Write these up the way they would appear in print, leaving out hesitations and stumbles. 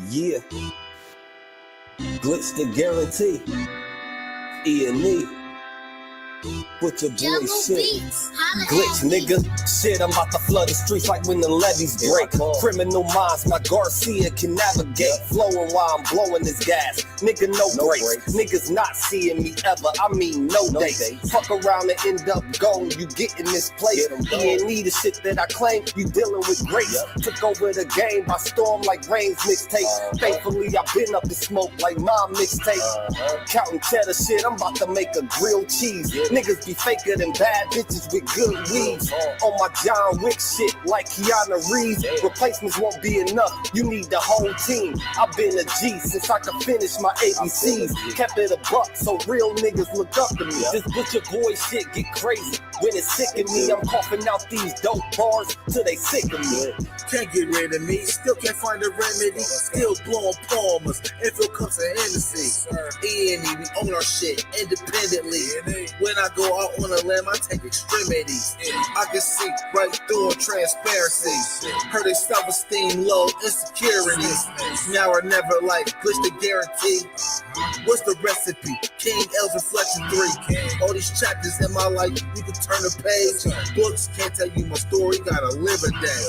Yeah, glitch the guarantee. E&E. With your boy shit. Glitch, nigga. Shit, I'm about to flood the streets like when the levees break. Criminal minds, my Garcia can navigate. Flowing while I'm blowing this gas. Nigga, no brakes. Niggas not seeing me ever. I mean, no dates. Fuck around and end up gone. You get in this place. E&E, the shit that I claim. You dealing with grace. Took over the game by storm like Rain's mixtape. Thankfully, I've been up in smoke like my mixtape. Counting cheddar shit, I'm about to make a grilled cheese. Niggas be faker than bad bitches with good weeds. On my John Wick shit like Keanu Reeves. Replacements won't be enough, you need the whole team. I've been a G since I could finish my ABCs. Kept it a buck so real niggas look up to me. This butcher boy shit get crazy when it's sick of me. I'm coughing out these dope bars till they sick of me. Can't get rid of me, still can't find a remedy. Still blowing palmers, infill cups of Hennessy. E&E, we own our shit independently. When I go out on a limb, I take extremities. I can see right through a transparency. Heard they self-esteem low, insecurities. Now or never, like glitch the guarantee. What's the recipe? King L's Reflection 3. All these chapters in my life, you can turn the page. Books can't tell you my story, gotta live a day.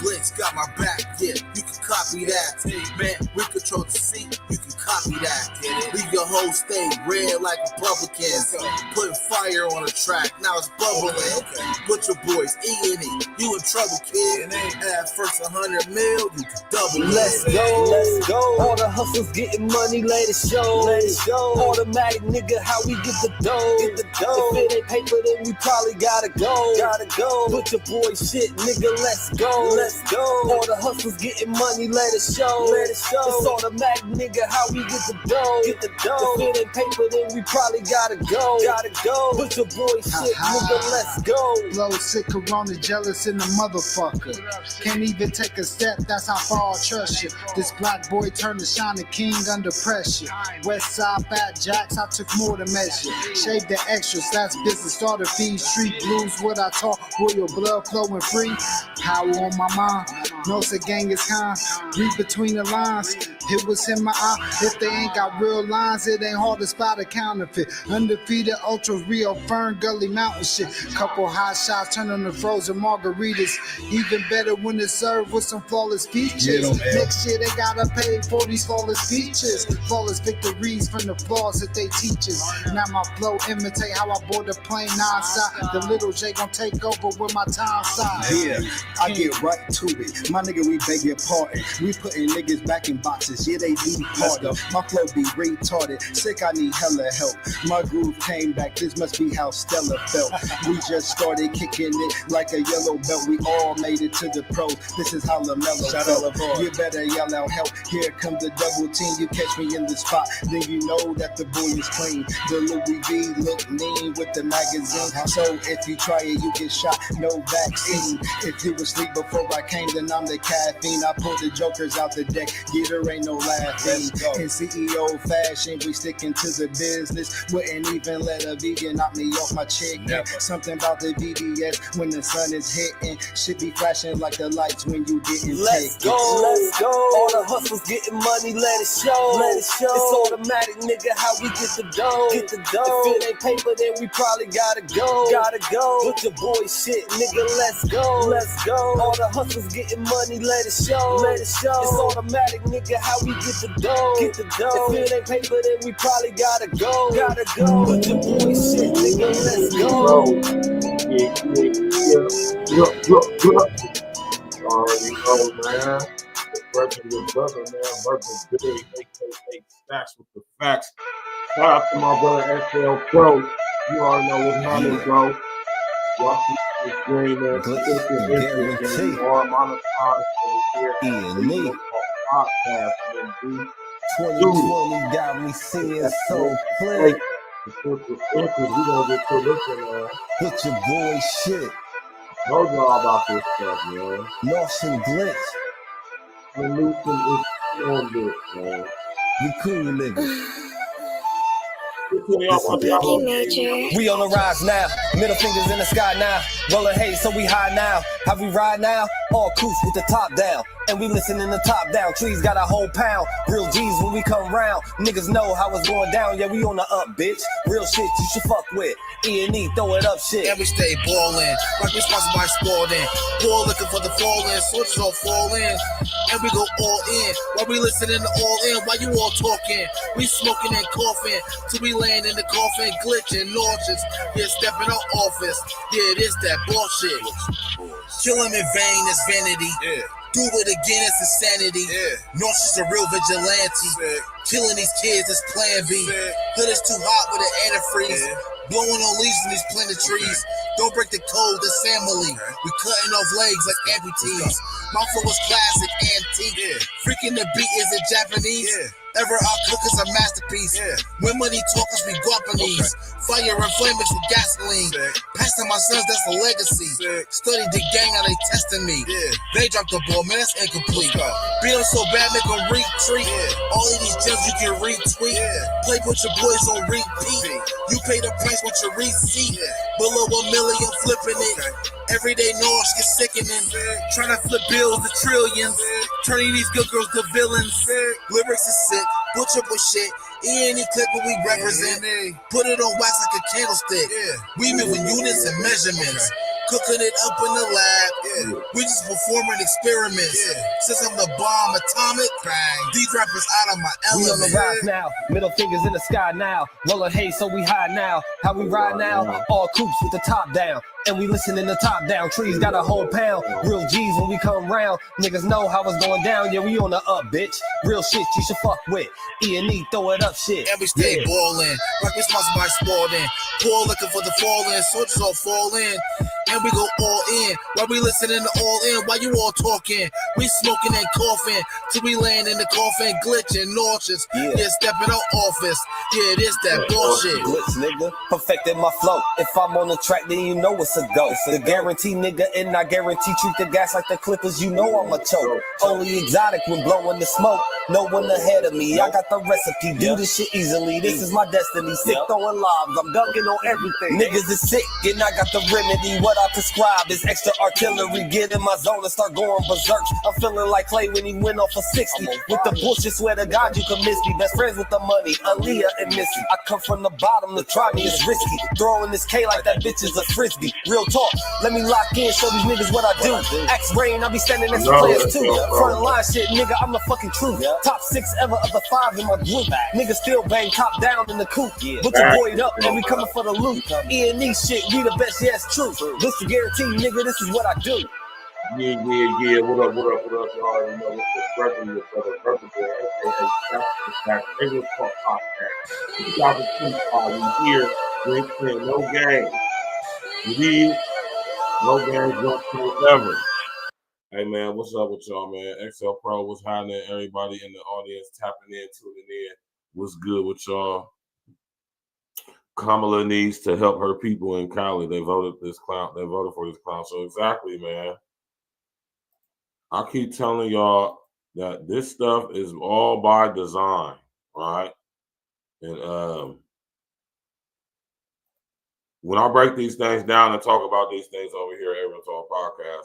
Glitch got my back, yeah, you can copy that. Man, we control the seat, you can copy that. Leave your whole state red like Republicans. Putting fire on the track, now it's bubbling. Put your boys, E&E, you in trouble, kid. Add first 100 mil, you can double it. Let's go, let's go. All the hustles getting money, let it show. Let it show. Automatic nigga, how we get the dough. Get the dough. If it ain't paper, then we probably gotta go. Gotta go. Put your boy shit, nigga, let's go. Let's go. All the hustles getting money, let it show. Let it show. It's automatic nigga, how we get the dough. Get the dough. If it ain't paper, then we probably gotta go. Gotta go. Put your boy shit, nigga, let's go. Blow sick, corona, jealous in the motherfucker. Can't even take a step, that's how far I trust you. This black boy turned to shining king under pressure. West side bad jacks, I took more to measure. Shave the extras, that's business, starter fees. Street blues, what I taught, royal blood flowing free. Power on my mind, knows the gang is kind. Read between the lines, it was in my eye. If they ain't got real lines, it ain't hard to spot a counterfeit. Undefeated, ultra real, Fern Gully Mountain shit. Couple hot shots, turn on the frozen margaritas. Even better when it's served with some flawless features. Next year they gotta pay for these flawless features. Flawless victories from the flaws that they teach us. Now my flow imitate how I board the plane nonstop. The little J gon' take over with my time side. Yeah, I get right to it. My nigga, we beg your pardon. We putting niggas back in boxes. Yeah, they need pardon. My flow be retarded. Sick, I need hella help. My groove came back. This must be how Stella felt. We just started kicking it like a yellow belt. We all made it to the pros. This is how LaMelo felt. You better yell out help. Here come the double team. You catch me in the spot, then you know that the boy is clean. The Louis V look mean with the magazine. So if you try it, you get shot. No vaccine. If you was asleep before I came, then I'm the caffeine. I pull the jokers out the deck. Yeah, there ain't no laughing. In CEO fashion, we sticking to the business. Wouldn't even let a vegan knock me off my chicken. Something about the VBS when the sun is hitting. Should be flashing like the lights when you getting Let's go, let's go. All the hustles getting money, let it show. Let it show. It's automatic, nigga, how we get the dough. Get the dough. If it ain't paper, then we probably gotta go. Gotta go. Put your boy shit, nigga, let's go. Let's go. All the hustles getting money, let it show. Let it show. It's automatic, nigga, how we get the dough. Get the dough. If it ain't paper, then we probably gotta go. Gotta go. Put your boy shit, nigga, let's go. Already know, man. Working with brother, man. Working big, aka Stacks with the facts. Shout out to my brother SL Pro. You already know what time it go. Y'all see this green, man. Guarantee. More monetized over here. E&E. Podcast, man. 2020 got me seeing so clear. We gonna get to this one, man. Put your boy shit. Know y'all about this stuff, man. Martian glitch. The NEWSOME is on this, man. We cool niggas. We on the rise now, middle fingers in the sky now. Rolling hay, so we high now. How we ride now? all coops with the top down. And we listening to top down. Trees got a whole pound. Real G's when we come round. Niggas know how it's going down. Yeah, we on the up, bitch. Real shit you should fuck with. E&E, throw it up shit. And we stay ballin', like we sponsored by Spalding. Ball looking for the fall-in, soldiers all fall in. And we go all in, while we listening to all in. While you all talking, we smoking and coughing. Till we land in the coffin, glitching, nauseous. Yeah, stepping out office. Yeah, it is that bullshit. Killing in vain is vanity. Yeah. Do it again, it's insanity. Yeah. Nauseous a real vigilante. Sick. Killing these kids is plan B. Sick. Hood is too hot with an antifreeze. Yeah. Blowing on leaves in these planted trees. Okay. Don't break the code, this family. Okay. We cutting off legs like amputees. My flow is classic, antique. Yeah. Freaking the beat is it Japanese. Yeah. Ever our cook is a masterpiece. Yeah. When money talkers, we Guapanese. Okay. Fire and flame mixed with gasoline. Sick. Passing my sons, that's a legacy. Sick. Study the gang, how they testing me. Yeah. They dropped the ball, man, that's incomplete. Beat them so bad, make them retreat. Yeah. All of these gems you can retweet. Yeah. Play with your boys on repeat. You pay the price with your receipt. Yeah. Below $1 million, flipping it. Okay. Everyday noise get sickening. Trying to flip bills to trillions. Turning these good girls to villains. Lyrics is sick. Butcher with shit. E&E clip what we represent. Put it on wax like a candlestick. We moving units and measurements. Cooking it up in the lab. We just performing experiments. Since I'm the bomb atomic, these rappers out of my element. We on the rise now. Middle fingers in the sky now. Rolling hay so we high now. How we ride now? All coops with the top down. And we listening to top down. Trees got a whole pound. Real G's when we come round. Niggas know how it's going down. Yeah, we on the up, bitch. Real shit you should fuck with. E&E, throw it up shit. And we stay ballin', like we sponsored by Spalding. Poor looking for the fall in, soldiers all fall in. And we go all in, while we listening to all in. While you all talking, we smoking and coughing. Till we land in the coffin, glitching, nauseous. Yeah, stepping out office. Yeah, it is that bullshit. Glitch, nigga. Perfected my flow. If I'm on the track, then you know it's a go. The guarantee, nigga, and I guarantee treat the gas like the Clippers. You know I'm a choke. Only exotic when blowing the smoke. No one ahead of me. I got the recipe. Do this shit easily. This is my destiny. Sick throwing lobs. I'm dunking on everything. Niggas is sick, and I got the remedy. What I prescribe is extra artillery. Get in my zone and start going berserk. I'm feeling like Clay when he went off for 60. With the bullshit, swear to God you can miss me. Best friends with the money, Aaliyah and Missy. I come from the bottom, to try me is risky. Throwing this K like that bitch is a frisbee. Real talk, let me lock in, show these niggas what I do. Axe Rain, I be standing next to players too. Front line shit, nigga, I'm the fucking truth. Top 6 ever of the 5 in my group. Niggas still bang top down in the coop. Put your boy up and we coming for the loot. E&E shit, we the best, yeah, it's true. This the guarantee, nigga, this is what I do. Yeah. What up, y'all? You know, it's the brother, your brother, aka Favorite Talk Podcast. 2025, we here. We ain't playing no games. We no games whatsoever. Hey, man, what's up with y'all, man? XL Pro, what's happening? Everybody in the audience tapping in, tuning in. What's good with y'all? Kamala needs to help her people in Cali. They voted for this clown. So exactly, man. I keep telling y'all that this stuff is all by design, right? And when I break these things down and talk about these things over here at Everyone Talk Podcast,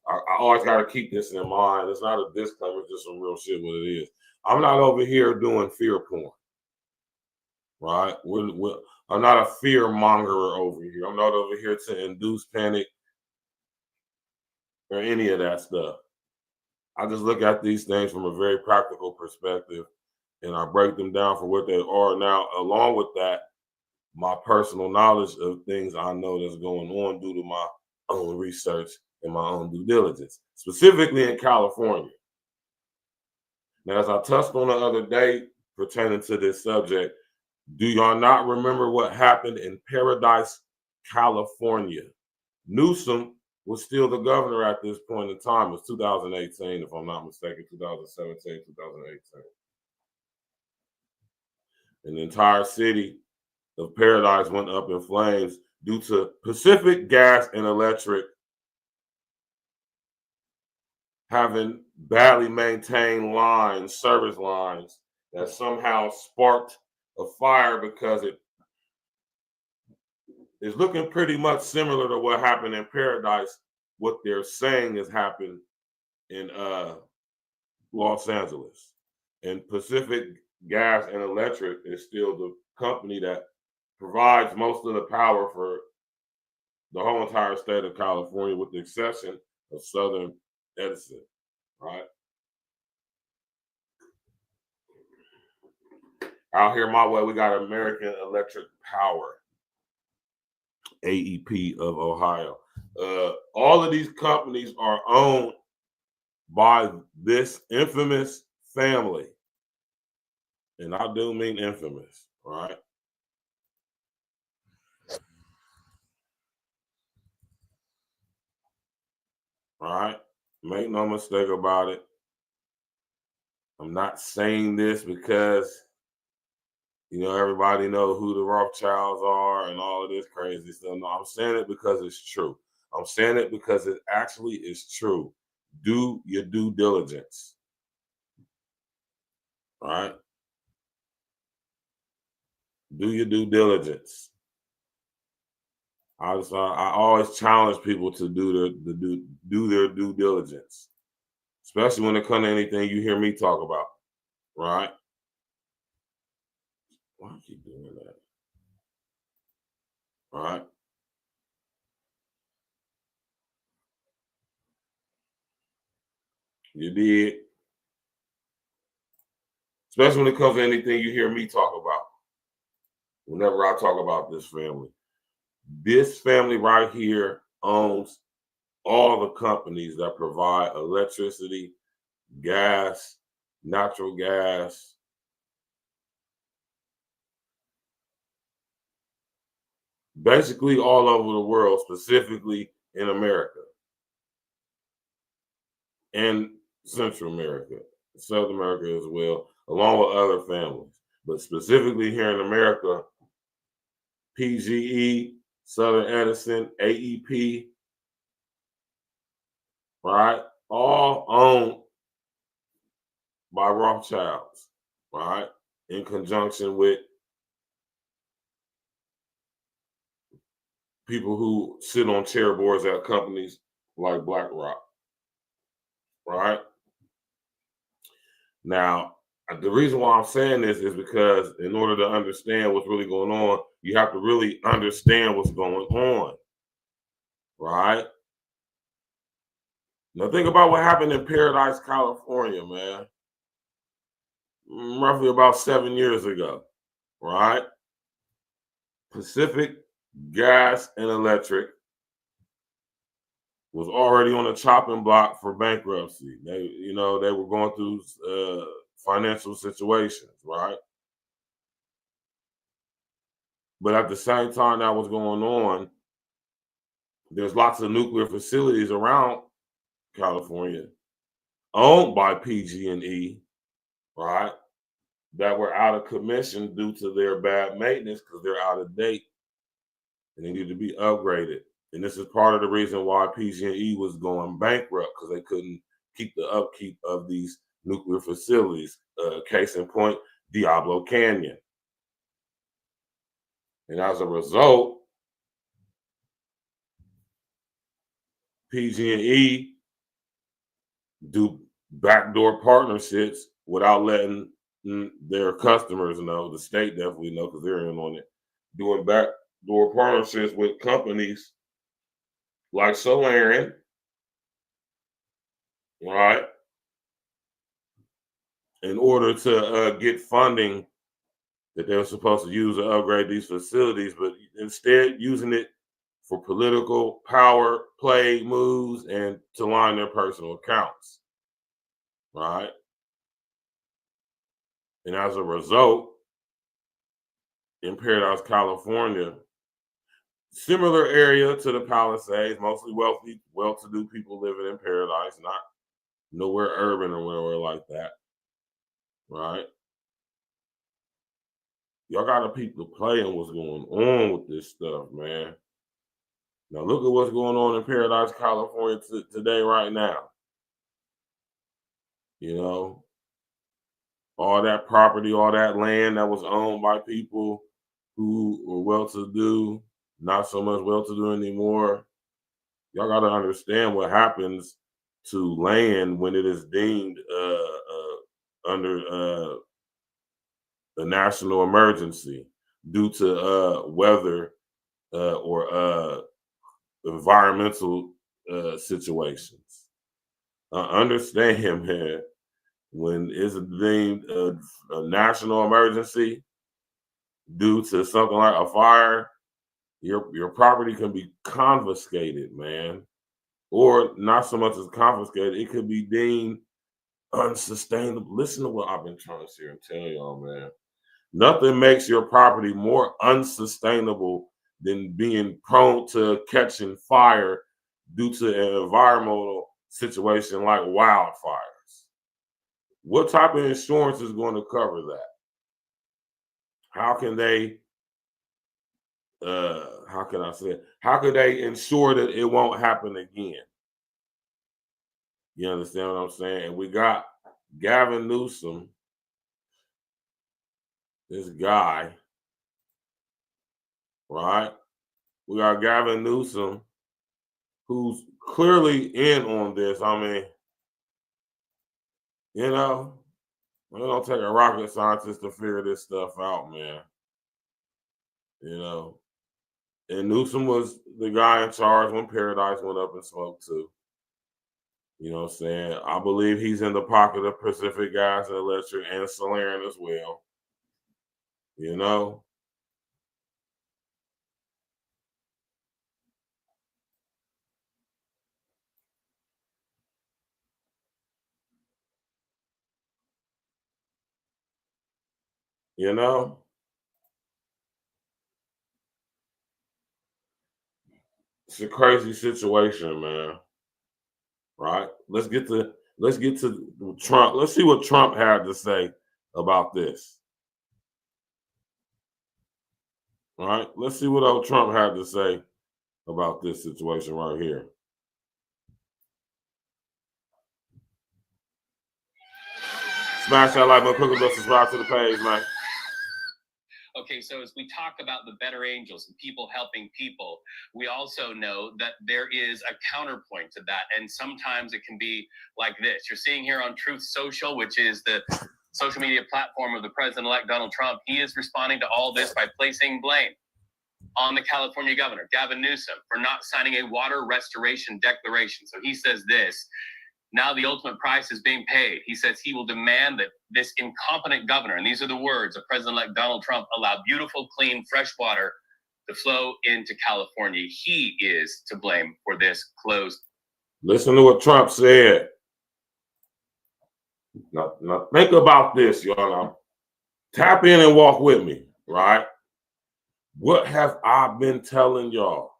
I always got to keep this in mind. It's not a disclaimer, it's just some real shit what it is. I'm not over here doing fear porn, right? I'm not a fear mongerer over here. I'm not over here to induce panic or any of that stuff. I just look at these things from a very practical perspective, and I break them down for what they are. Now, along with that, my personal knowledge of things I know that's going on due to my own research and my own due diligence, specifically in California. Now, as I touched on the other day pertaining to this subject, do y'all not remember what happened in Paradise, California? Newsom was still the governor at this point in time. It was 2018, if I'm not mistaken, 2017, 2018. And the entire city of Paradise went up in flames due to Pacific Gas and Electric having badly maintained lines, service lines, that somehow sparked a fire, because it is looking pretty much similar to what happened in Paradise. What they're saying has happened in Los Angeles. And Pacific Gas and Electric is still the company that provides most of the power for the whole entire state of California, with the exception of Southern Edison, right? Out here my way, we got American Electric Power, AEP of Ohio. All of these companies are owned by this infamous family. And I do mean infamous, right? All right? Make no mistake about it. I'm not saying this because, you know, everybody knows who the Rothschilds are and all of this crazy stuff. No, I'm saying it because it's true. I'm saying it because it actually is true. Do your due diligence. All right? Do your due diligence. I always challenge people to do their due diligence, especially when it comes to anything you hear me talk about, right? Why do you keep doing that? All right. You did. Especially when it comes to anything you hear me talk about. Whenever I talk about this family right here owns all the companies that provide electricity, gas, natural gas, basically all over the world, specifically in America and Central America, South America as well, along with other families. But specifically here in America, PGE, Southern Edison, AEP, right? All owned by Rothschilds, right? In conjunction with people who sit on chair boards at companies like BlackRock, right? Now, the reason why I'm saying this is because in order to understand what's really going on, you have to really understand what's going on, right? Now, think about what happened in Paradise, California, man. Roughly about 7 years ago, right? Pacific Gas and Electric was already on the chopping block for bankruptcy. They were going through financial situations, right? But at the same time that was going on, there's lots of nuclear facilities around California owned by PG&E, right, that were out of commission due to their bad maintenance because they're out of date and they need to be upgraded. And this is part of the reason why PG&E was going bankrupt, because they couldn't keep the upkeep of these nuclear facilities. Case in point, Diablo Canyon. And as a result, PG&E do backdoor partnerships without letting their customers know. The state definitely know because they're in on it. Doing backdoor partnerships with companies like Solarian, right, in order to get funding that they were supposed to use to upgrade these facilities, but instead using it for political power play moves and to line their personal accounts, right? And as a result, in Paradise, California, similar area to the Palisades, mostly wealthy, well-to-do people living in Paradise, not nowhere urban or nowhere like that, right? Y'all got to peep the play and what's going on with this stuff, man. Now look at what's going on in Paradise, California today, right now. You know, all that property, all that land that was owned by people who were well-to-do, not so much well-to-do anymore. Y'all got to understand what happens to land when it is deemed under a national emergency due to weather or environmental situations. Understand, man, when it's deemed a national emergency due to something like a fire, your property can be confiscated, man. Or not so much as confiscated, it could be deemed unsustainable. Listen to what I've been trying to say and tell y'all, man. Nothing makes your property more unsustainable than being prone to catching fire due to an environmental situation like wildfires. What type of insurance is going to cover that? How can they how can I say it? How can they ensure that it won't happen again? You understand what I'm saying? And we got Gavin Newsom, this guy, right? We got Gavin Newsom, who's clearly in on this. I mean, you know, it don't take a rocket scientist to figure this stuff out, man. You know, and Newsom was the guy in charge when Paradise went up in smoke too. You know what I'm saying? I believe he's in the pocket of Pacific Gas and Electric and Solarian as well. You know? You know? It's a crazy situation, man. Right? Let's get to Trump. Let's see what Trump had to say about this. All right? Let's see what old Trump had to say about this situation right here. Smash that like button, click the bell, subscribe to the page, man. Okay, so as we talk about the better angels and people helping people, we also know that there is a counterpoint to that. And sometimes it can be like this. You're seeing here on Truth Social, which is the social media platform of the president-elect Donald Trump. He is responding to all this by placing blame on the California governor, Gavin Newsom, for not signing a water restoration declaration. So he says this. Now the ultimate price is being paid. He says he will demand that this incompetent governor, and these are the words of President-elect Donald Trump, allow beautiful, clean, fresh water to flow into California. He is to blame for this closed. Listen to what Trump said. Now think about this, y'all. Now, tap in and walk with me, right? What have I been telling y'all?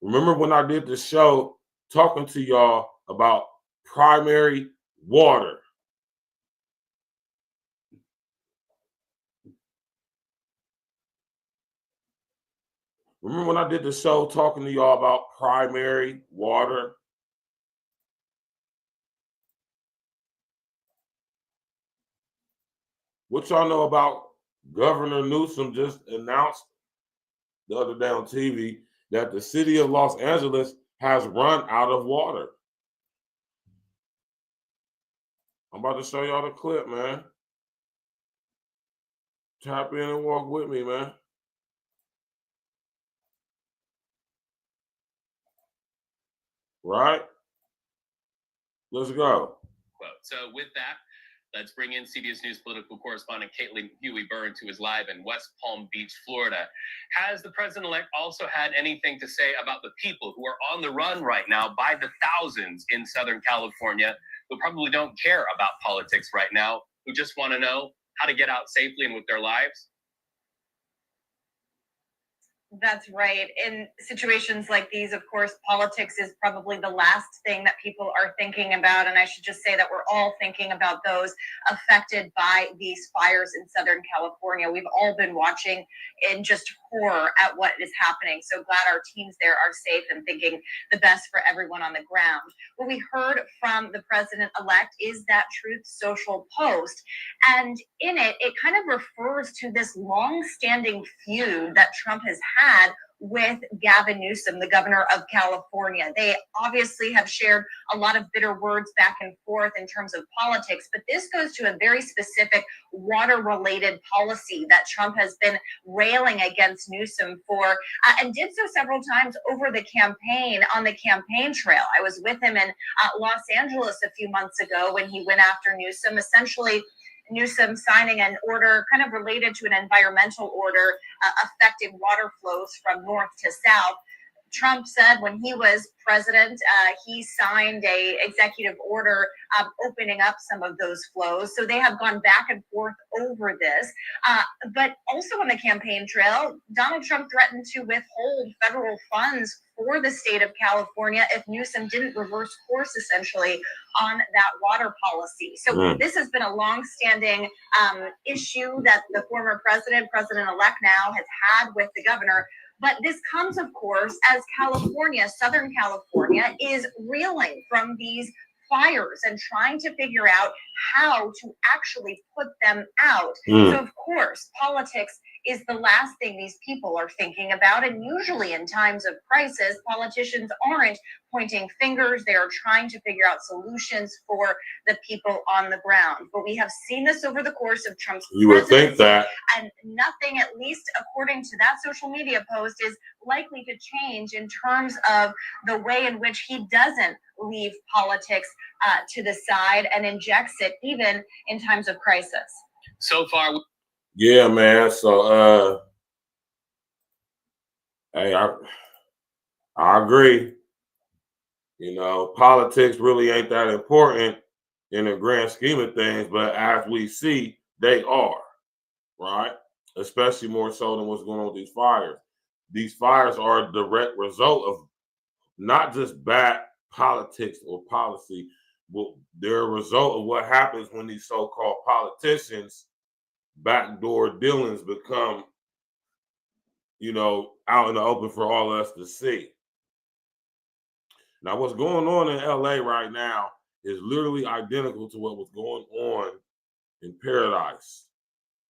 Remember when I did the show talking to y'all about primary water? Remember when I did the show talking to y'all about primary water? What y'all know about Governor Newsom just announced the other day on TV that the city of Los Angeles has run out of water. I'm about to show y'all the clip, man. Tap in and walk with me, man. Right? Let's go. So with that, let's bring in CBS News political correspondent Caitlin Huey-Byrne, who is live in West Palm Beach, Florida. Has the president-elect also had anything to say about the people who are on the run right now by the thousands in Southern California who probably don't care about politics right now, who just want to know how to get out safely and with their lives? That's right. In situations like these, of course, politics is probably the last thing that people are thinking about. And I should just say that we're all thinking about those affected by these fires in Southern California. We've all been watching in just horror at what is happening. So glad our teams there are safe and thinking the best for everyone on the ground. What we heard from the president-elect is that Truth Social post. And in it, it kind of refers to this long-standing feud that Trump has had with Gavin Newsom, the governor of California. They obviously have shared a lot of bitter words back and forth in terms of politics, but this goes to a very specific water-related policy that Trump has been railing against Newsom for, and did so several times over the campaign, on the campaign trail. I was with him in Los Angeles a few months ago when he went after Newsom, essentially Newsom signing an order kind of related to an environmental order affecting water flows from north to south. Trump said when he was president, he signed a executive order opening up some of those flows. So they have gone back and forth over this. But also on the campaign trail, Donald Trump threatened to withhold federal funds for the state of California if Newsom didn't reverse course, essentially, on that water policy. So this has been a longstanding issue that the former president-elect now, has had with the governor. But this comes, of course, as California, Southern California, is reeling from these fires and trying to figure out how to actually put them out. So, of course, politics is the last thing these people are thinking about. And usually in times of crisis, politicians aren't pointing fingers. They are trying to figure out solutions for the people on the ground. But we have seen this over the course of Trump's You would think that. And nothing, at least according to that social media post, is likely to change in terms of the way in which he doesn't leave politics to the side and injects it even in times of crisis. So far, yeah, man. So, hey, I agree. You know, politics really ain't that important in the grand scheme of things, but as we see, they are, right? Especially more so than what's going on with these fires. These fires are a direct result of not just bad politics or policy, but they're a result of what happens when these so-called politicians' backdoor dealings become, you know, out in the open for all of us to see. Now, what's going on in LA right now is literally identical to what was going on in Paradise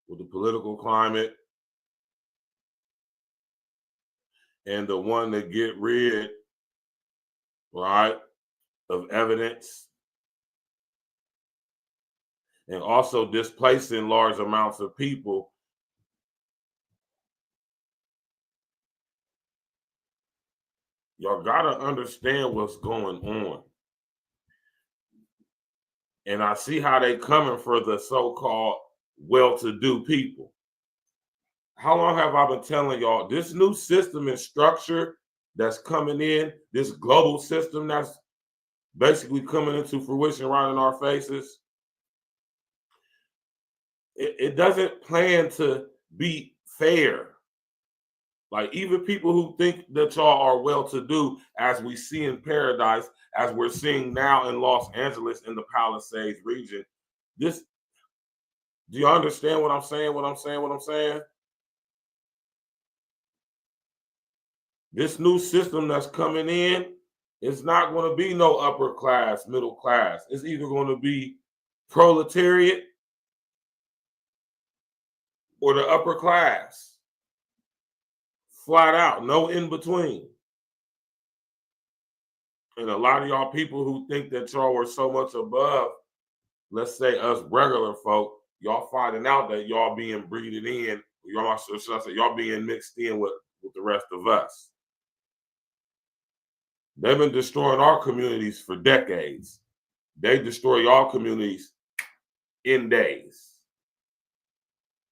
with the political climate and the one to get rid, right, of evidence, and also displacing large amounts of people. Y'all gotta understand what's going on. And I see how they coming for the so-called well-to-do people. How long have I been telling y'all this new system and structure that's coming in, this global system that's basically coming into fruition right in our faces? It doesn't plan to be fair. Like, even people who think that y'all are well-to-do, as we see in Paradise, as we're seeing now in Los Angeles in the Palisades region, do you understand what I'm saying? This new system that's coming in, it's not going to be no upper class, middle class. It's either going to be proletariat or the upper class. Flat out, no in between. And a lot of y'all people who think that y'all were so much above, let's say us regular folk, y'all finding out that y'all being breeded in, y'all being mixed in with the rest of us. They've been destroying our communities for decades. They destroy y'all communities in days,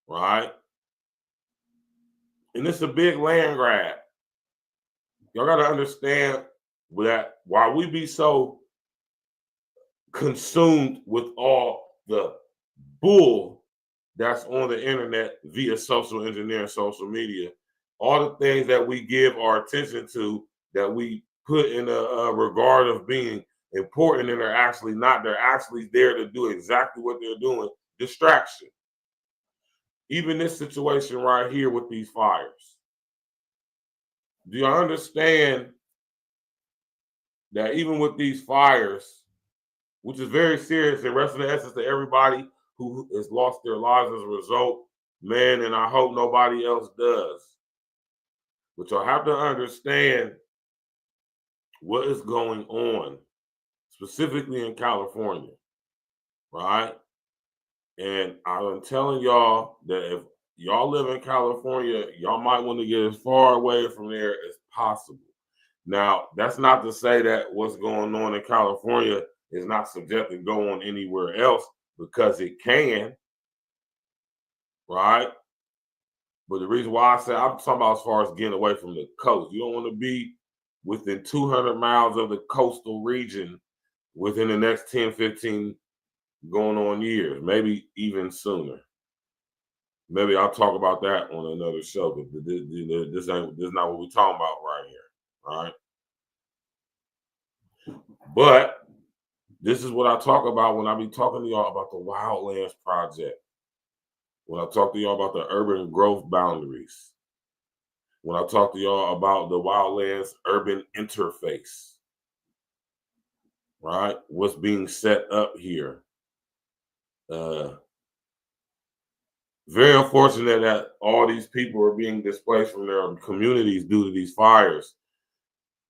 right? And it's a big land grab. Y'all got to understand that while we be so consumed with all the bull that's on the internet via social engineering, social media, all the things that we give our attention to, that we put in a regard of being important, and they're actually not. They're actually there to do exactly what they're doing, distraction. Even this situation right here with these fires. Do you understand that even with these fires, which is very serious, and rest of the essence to everybody who has lost their lives as a result, man, and I hope nobody else does. But y'all have to understand what is going on, specifically in California, right? And I'm telling y'all that if y'all live in California, y'all might want to get as far away from there as possible. Now, that's not to say that what's going on in California is not subject to go on anywhere else, because it can, right? But the reason why I say I'm talking about as far as getting away from the coast, you don't want to be within 200 miles of the coastal region within the next 10, 15 going on years, maybe even sooner. Maybe I'll talk about that on another show, but this is not what we're talking about right here, right? But this is what I talk about when I be talking to y'all about the Wildlands Project. When I talk to y'all about the urban growth boundaries. When I talk to y'all about the Wildlands urban interface. Right? What's being set up here. Very unfortunate that all these people are being displaced from their communities due to these fires.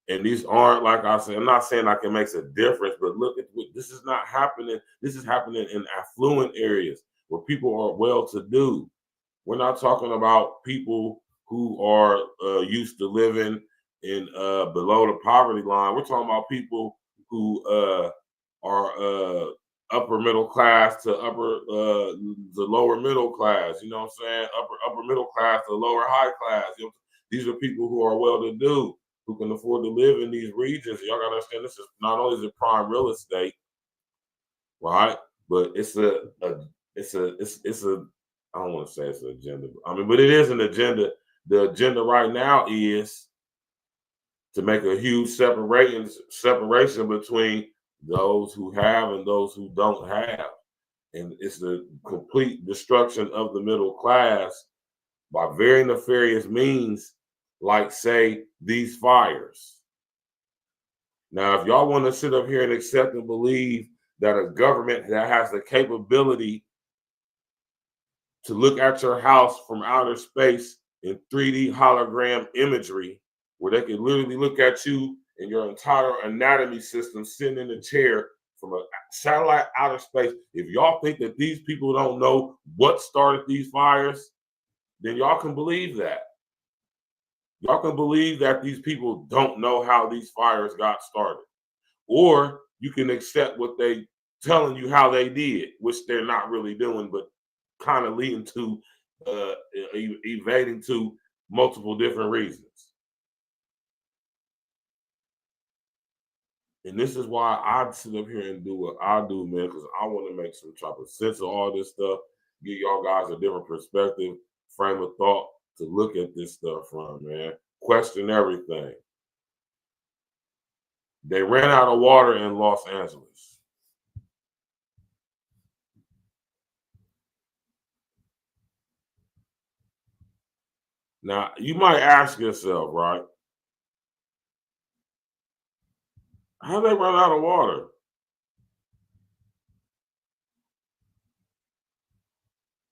And these aren't, like I said, I'm not saying like it makes a difference, but look at what this is not happening. This is happening in affluent areas where people are well-to-do. We're not talking about people who are used to living in below the poverty line. We're talking about people who are upper middle class to the lower middle class. You know what I'm saying? Upper middle class to lower high class. You know, these are people who are well-to-do, who can afford to live in these regions. Y'all gotta understand, this is not only is it prime real estate, right? But it's a I don't want to say it's an agenda. I mean, but it is an agenda. The agenda right now is to make a huge separation between those who have and those who don't have. And it's the complete destruction of the middle class by very nefarious means, like, say, these fires. Now, if y'all want to sit up here and accept and believe that a government that has the capability to look at your house from outer space in 3D hologram imagery, where they can literally look at you and your entire anatomy system sitting in a chair from a satellite outer space, if y'all think that these people don't know what started these fires, then y'all can believe that. Y'all can believe that these people don't know how these fires got started. Or you can accept what they telling you how they did, which they're not really doing, but kind of leading to evading to multiple different reasons. And this is why I sit up here and do what I do, man, because I want to make some type of sense of all this stuff, give y'all guys a different perspective, frame of thought to look at this stuff from, man. Question everything. They ran out of water in Los Angeles. Now, you might ask yourself, right? How they run out of water?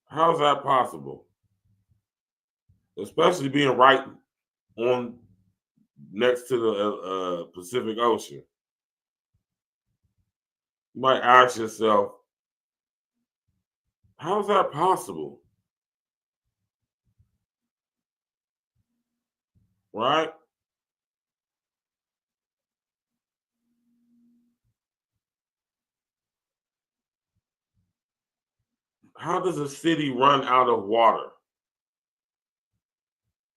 How's that possible? Especially being right on next to the Pacific Ocean. You might ask yourself, how is that possible? Right? How does a city run out of water?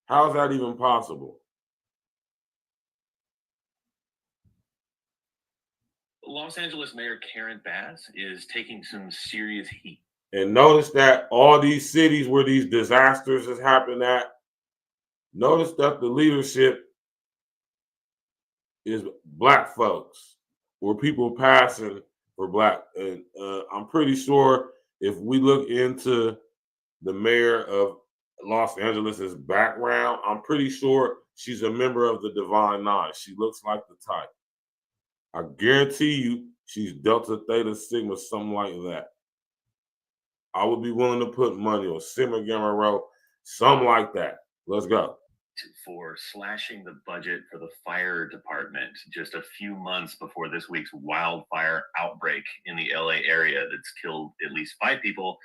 How is that even possible? Los Angeles Mayor Karen Bass is taking some serious heat. And notice that all these cities where these disasters has happened at, notice that the leadership is Black folks, or people passing for Black. And I'm pretty sure if we look into the mayor of Los Angeles' background, I'm pretty sure she's a member of the Divine Nine. She looks like the type. I guarantee you she's Delta Theta Sigma, something like that. I would be willing to put money on Sigma Gamma Rho, something like that. Let's go. for slashing the budget for the fire department just a few months before this week's wildfire outbreak in the LA area that's killed at least 5 people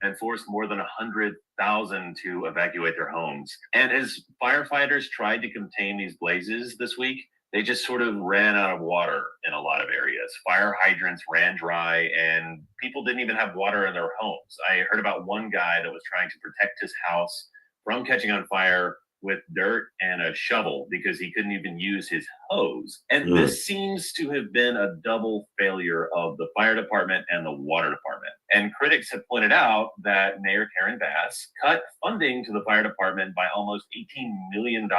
and forced more than 100,000 to evacuate their homes. And as firefighters tried to contain these blazes this week, they just sort of ran out of water in a lot of areas. Fire hydrants ran dry and people didn't even have water in their homes. I heard about one guy that was trying to protect his house from catching on fire with dirt and a shovel because he couldn't even use his hose. And this seems to have been a double failure of the fire department and the water department. And critics have pointed out that Mayor Karen Bass cut funding to the fire department by almost $18 million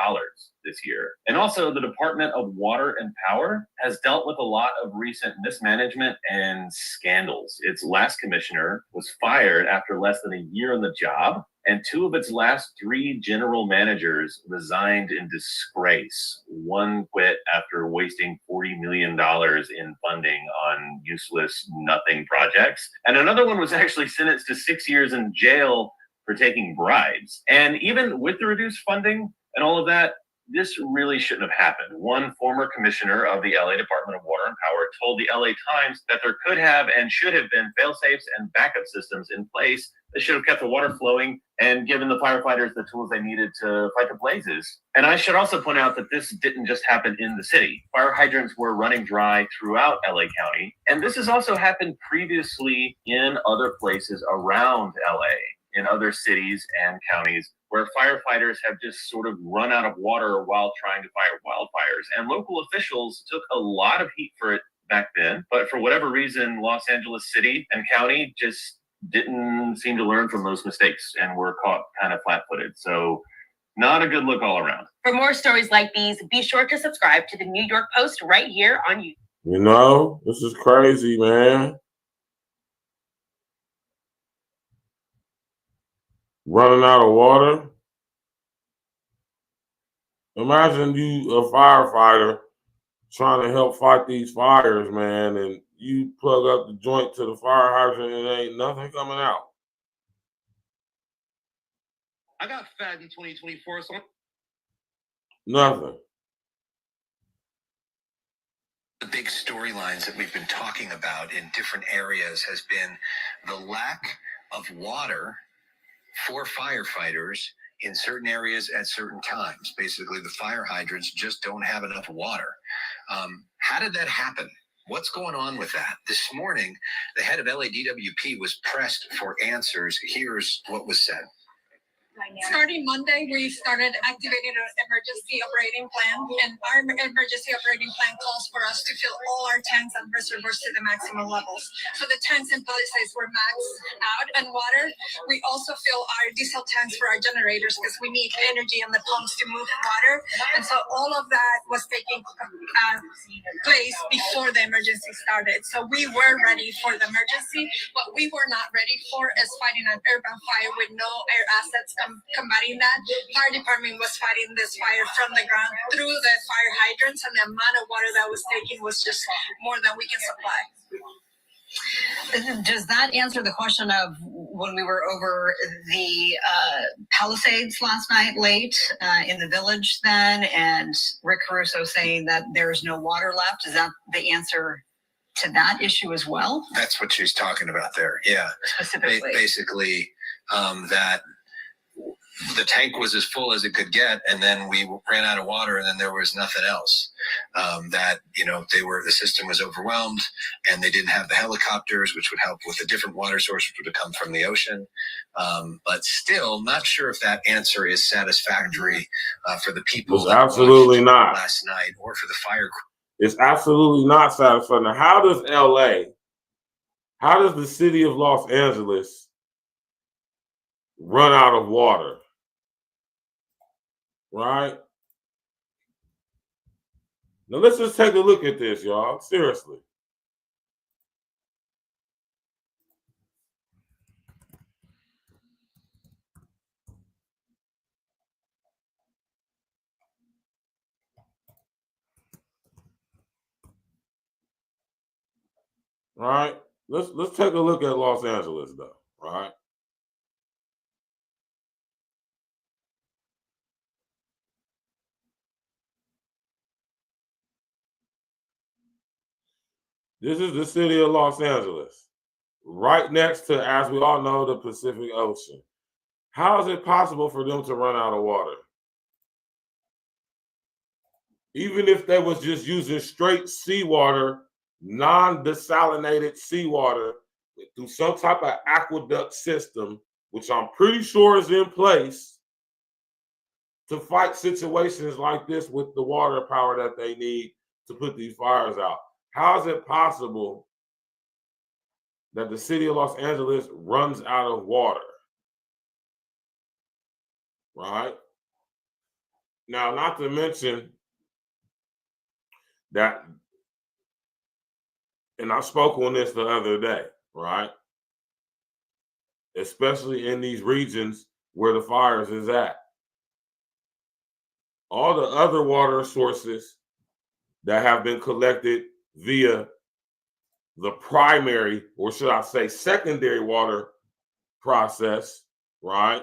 this year. And also the Department of Water and Power has dealt with a lot of recent mismanagement and scandals. Its last commissioner was fired after less than a year on the job, and 2 of its last 3 general managers resigned in disgrace. One quit after wasting $40 million in funding on useless nothing projects. And another one was actually sentenced to 6 years in jail for taking bribes. And even with the reduced funding and all of that, this really shouldn't have happened. One former commissioner of the LA Department of Water and Power told the LA Times that there could have and should have been fail-safes and backup systems in place that should have kept the water flowing and given the firefighters the tools they needed to fight the blazes. And I should also point out that this didn't just happen in the city. Fire hydrants were running dry throughout LA County. And this has also happened previously in other places around LA, in other cities and counties, where firefighters have just sort of run out of water while trying to fight wildfires. And local officials took a lot of heat for it back then. But for whatever reason, Los Angeles City and County just didn't seem to learn from those mistakes and were caught kind of flat-footed. So not a good look all around. For more stories like these, be sure to subscribe to the New York Post right here on YouTube. You know, this is crazy, man. Running out of water. Imagine you a firefighter trying to help fight these fires, man, and you plug up the joint to the fire hydrant and ain't nothing coming out. I got fat in 2024, so Nothing. The big storylines that we've been talking about in different areas has been the lack of water for firefighters in certain areas at certain times. Basically, the fire hydrants just don't have enough water. How did that happen? What's going on with that? This morning, the head of LADWP was pressed for answers. Here's what was said. Starting Monday, we started activating an emergency operating plan, and our emergency operating plan calls for us to fill all our tanks and reservoirs to the maximum levels. So the tanks and palisades were maxed out and water. We also fill our diesel tanks for our generators because we need energy on the pumps to move water. And so all of that was taking place before the emergency started. So we were ready for the emergency. What we were not ready for is fighting an urban fire with no air assets combating that. Fire department was fighting this fire from the ground through the fire hydrants, and the amount of water that was taken was just more than we can supply. Does that answer the question of when we were over the Palisades last night late in the village then, and Rick Caruso saying that there's no water left? Is that the answer to that issue as well? That's what she's talking about there. Yeah. Specifically. Basically, that the tank was as full as it could get, and then we ran out of water, and then there was nothing else. That, you know, the system was overwhelmed, and they didn't have the helicopters, which would help with a different water source, which would have come from the ocean. But still, not sure if that answer is satisfactory for the people. It's absolutely not. Last night, or for the fire crew. It's absolutely not satisfying. Now, how does the city of Los Angeles run out of water? Right? Now let's just take a look at this, y'all. Seriously. Right? Let's take a look at Los Angeles though, right? This is the city of Los Angeles, right next to, as we all know, the Pacific Ocean. How is it possible for them to run out of water? Even if they was just using straight seawater, non-desalinated seawater through some type of aqueduct system, which I'm pretty sure is in place to fight situations like this with the water power that they need to put these fires out. How is it possible that the city of Los Angeles runs out of water? Right? Now, not to mention that, and I spoke on this the other day, right? Especially in these regions where the fires is at. All the other water sources that have been collected via the primary, or should I say secondary water process, right?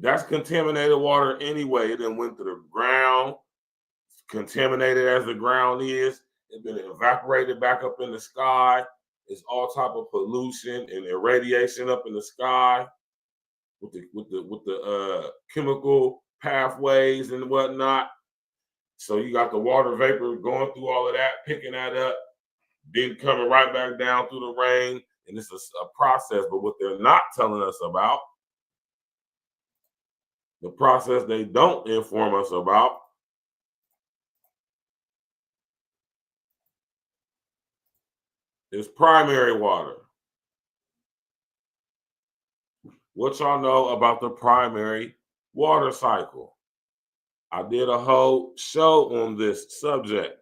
That's contaminated water anyway. It then went to the ground, contaminated as the ground is. It's been evaporated back up in the sky. It's all type of pollution and irradiation up in the sky with the chemical pathways and whatnot. So you got the water vapor going through all of that, picking that up, then coming right back down through the rain, and it's a process. But what they're not telling us about, the process they don't inform us about, is primary water. What y'all know about the primary water cycle? I did a whole show on this subject.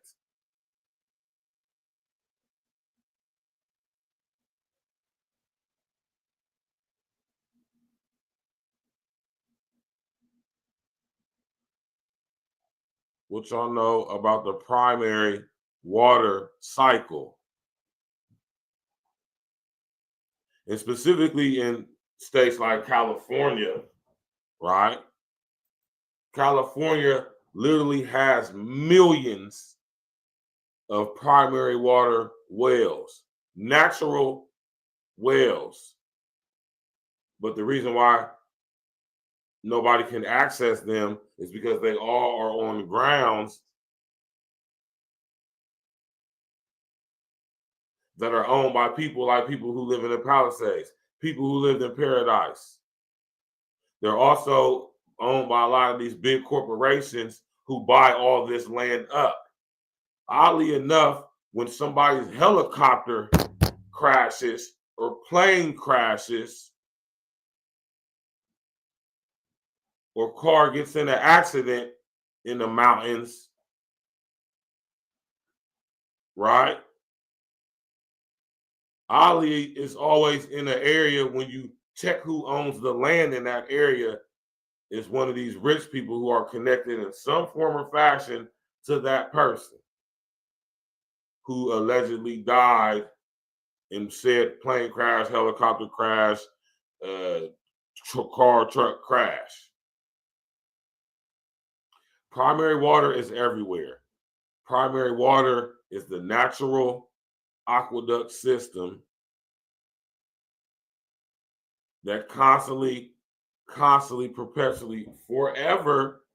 What y'all know about the primary water cycle? And specifically in states like California, right? California literally has millions of primary water wells, natural wells. But the reason why nobody can access them is because they all are on grounds that are owned by people like people who live in the Palisades, people who lived in Paradise. They're also owned by a lot of these big corporations who buy all this land up. Oddly enough, when somebody's helicopter crashes or plane crashes or car gets in an accident in the mountains, right? Oddly, is always in the area when you check who owns the land in that area is one of these rich people who are connected in some form or fashion to that person who allegedly died in said plane crash, helicopter crash, car, truck crash. Primary water is everywhere. Primary water is the natural aqueduct system that constantly, perpetually, forever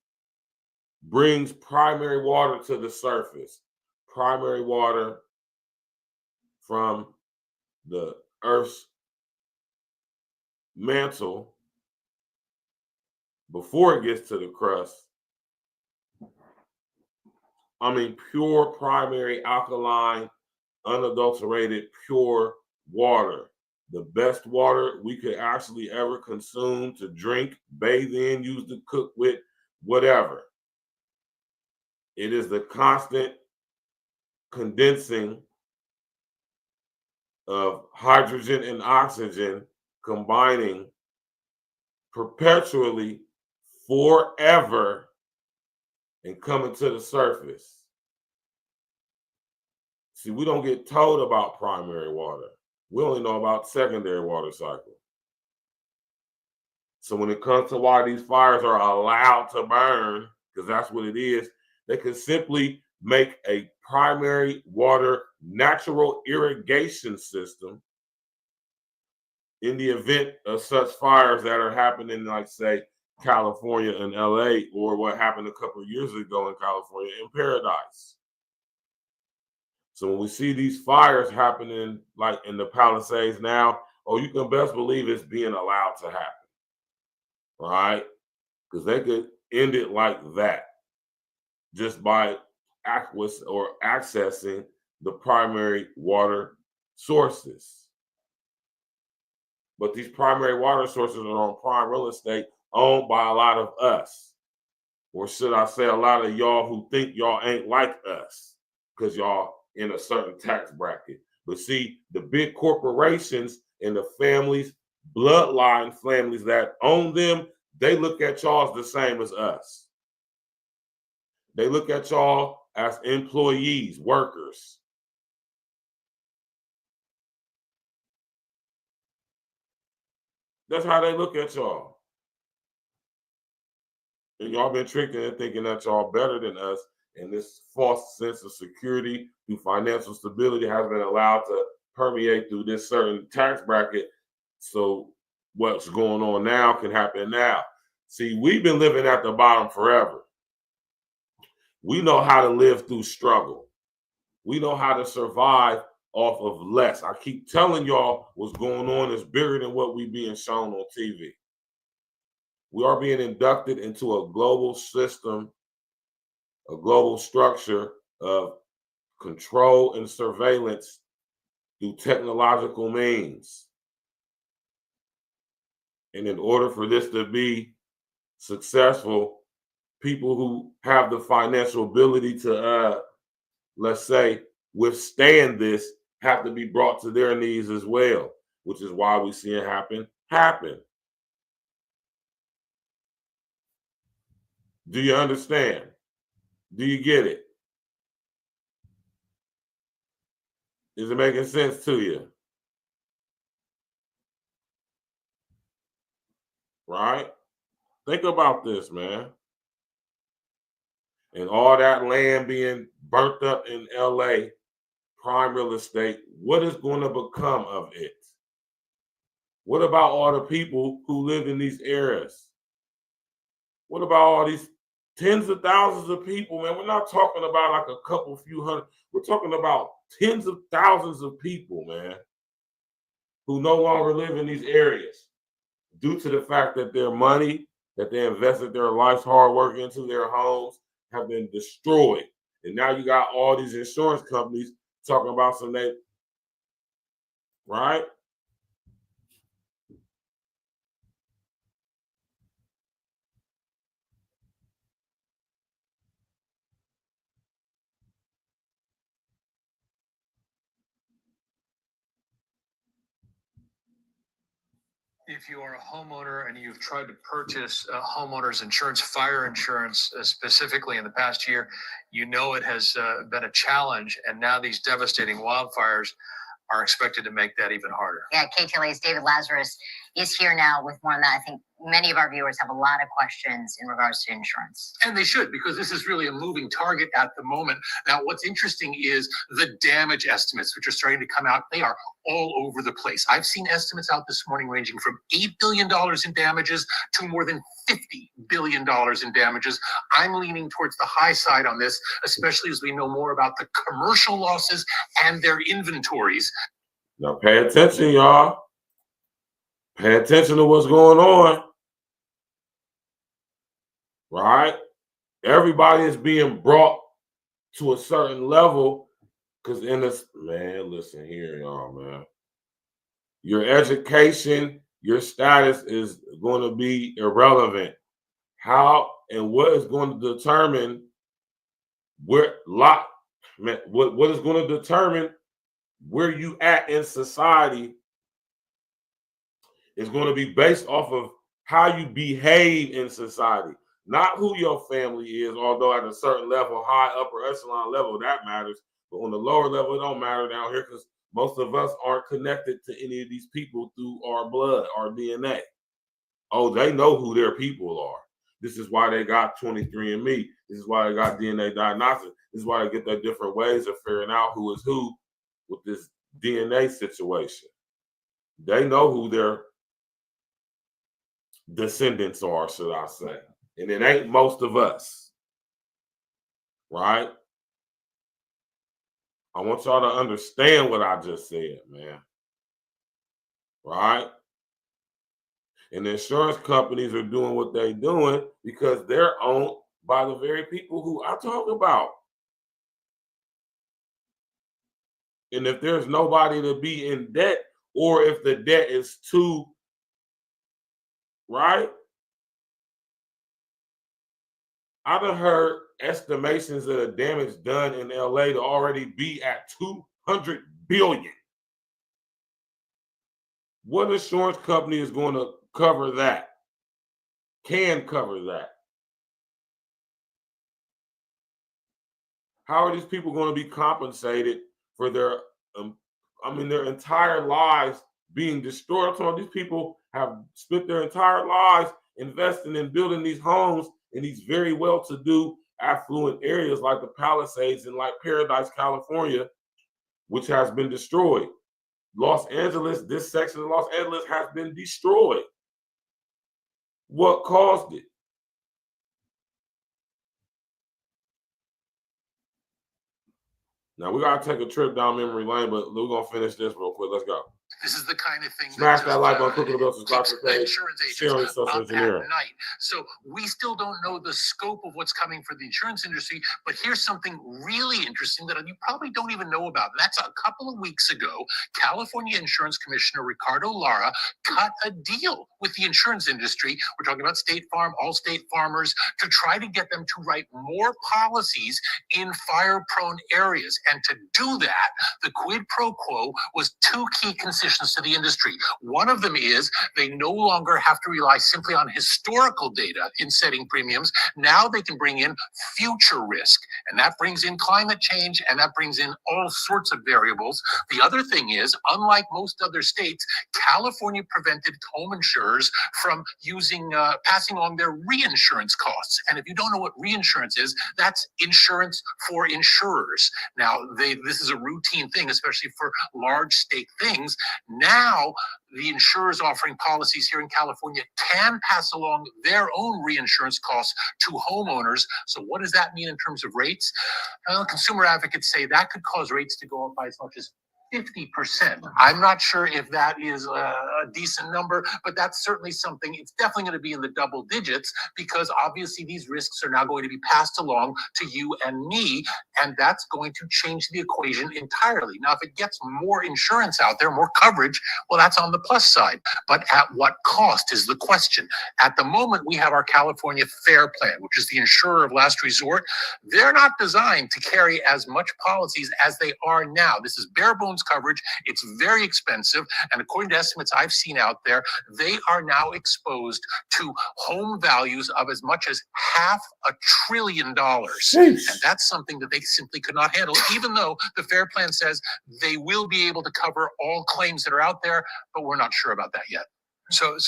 brings primary water to the surface. Primary water from the Earth's mantle before it gets to the crust. I mean, pure primary alkaline, unadulterated, pure water. The best water we could actually ever consume to drink, bathe in, use to cook with, whatever. It is the constant condensing of hydrogen and oxygen combining perpetually forever and coming to the surface. See, we don't get told about primary water. We only know about secondary water cycle. So when it comes to why these fires are allowed to burn, because that's what it is, they could simply make a primary water natural irrigation system in the event of such fires that are happening, like say California and LA, or what happened a couple of years ago in California in Paradise. So when we see these fires happening like in the Palisades now, oh, you can best believe it's being allowed to happen, right? Because they could end it like that just by accessing the primary water sources. But these primary water sources are on prime real estate owned by a lot of us. Or should I say a lot of y'all who think y'all ain't like us because y'all in a certain tax bracket. But see, the big corporations and the families, bloodline families that own them, they look at y'all as the same as us. They look at y'all as employees, workers. That's how they look at y'all. And y'all been tricked into thinking that y'all better than us. And this false sense of security through financial stability has been allowed to permeate through this certain tax bracket. So what's going on now can happen now. See, we've been living at the bottom forever. We know how to live through struggle. We know how to survive off of less. I keep telling y'all what's going on is bigger than what we being shown on TV. We are being inducted into a global system, a global structure of control and surveillance through technological means. And in order for this to be successful, people who have the financial ability to, let's say, withstand this have to be brought to their knees as well, which is why we see it happen. Do you understand? Do you get it? Is it making sense to you? Right? Think about this, man. And all that land being burnt up in LA, prime real estate, what is going to become of it? What about all the people who live in these areas? What about all these tens of thousands of people, man? We're not talking about like a couple, few hundred. We're talking about tens of thousands of people, man, who no longer live in these areas due to the fact that their money that they invested their life's hard work into their homes have been destroyed. And now you got all these insurance companies talking about some they, right? If you are a homeowner and you've tried to purchase homeowners insurance, fire insurance specifically in the past year, you know it has been a challenge. And now these devastating wildfires are expected to make that even harder. Yeah, KTLA's David Lazarus is here now with more on that. I think many of our viewers have a lot of questions in regards to insurance. And they should, because this is really a moving target at the moment. Now, what's interesting is the damage estimates, which are starting to come out. They are all over the place. I've seen estimates out this morning ranging from $8 billion in damages to more than $50 billion in damages. I'm leaning towards the high side on this, especially as we know more about the commercial losses and their inventories. Now pay attention, y'all. Pay attention to what's going on. Right? Everybody is being brought to a certain level because in this, man, listen here, y'all, man. Your education, your status is going to be irrelevant. How and what is going to determine what is going to determine where you at in society is going to be based off of how you behave in society, not who your family is, although at a certain level, high upper echelon level, that matters. But on the lower level, it don't matter down here because most of us aren't connected to any of these people through our blood, our DNA. Oh, they know who their people are. This is why they got 23andMe. This is why they got DNA diagnostics. This is why they get their different ways of figuring out who is who with this DNA situation. They know who their descendants are, should I say. And it ain't most of us, right? I want y'all to understand what I just said, man. Right? And the insurance companies are doing what they're doing because they're owned by the very people who I talk about. And if there's nobody to be in debt, or if the debt is too, right? I've heard estimations of the damage done in LA to already be at $200 billion. What insurance company is going to cover that? Can cover that? How are these people going to be compensated for their, their entire lives being destroyed? I'm talking these people have spent their entire lives investing in building these homes in these very well-to-do, affluent areas like the Palisades and like Paradise, California, which has been destroyed. Los Angeles, this section of Los Angeles has been destroyed. What caused it? Now, we got to take a trip down memory lane, but we're going to finish this real quick. Let's go. This is the kind of thing Smash that that like button, click on the bell, subscribe keeps to the the page, insurance share on agents social up engineering. at night. So we still don't know the scope of what's coming for the insurance industry, but here's something really interesting that you probably don't even know about. And that's a couple of weeks ago, California Insurance Commissioner Ricardo Lara cut a deal with the insurance industry. We're talking about State Farm, Allstate Farmers, to try to get them to write more policies in fire-prone areas. And to do that, the quid pro quo was two key concessions to the industry. One of them is they no longer have to rely simply on historical data in setting premiums. Now they can bring in future risk, and that brings in climate change, and that brings in all sorts of variables. The other thing is, unlike most other states, California prevented home insurers from passing on their reinsurance costs. And if you don't know what reinsurance is, that's insurance for insurers. Now, this is a routine thing, especially for large state things. Now, the insurers offering policies here in California can pass along their own reinsurance costs to homeowners. So what does that mean in terms of rates? Consumer advocates say that could cause rates to go up by as much as 50%. I'm not sure if that is a decent number, but that's certainly something. It's definitely going to be in the double digits because obviously these risks are now going to be passed along to you and me, and that's going to change the equation entirely. Now, if it gets more insurance out there, more coverage, well, that's on the plus side. But at what cost is the question. At the moment, we have our California Fair Plan, which is the insurer of last resort. They're not designed to carry as much policies as they are now. This is bare bones coverage. It's very expensive. And according to estimates I've seen out there, they are now exposed to home values of as much as $500 billion. And that's something that they simply could not handle, even though the Fair Plan says they will be able to cover all claims that are out there, but we're not sure about that yet. So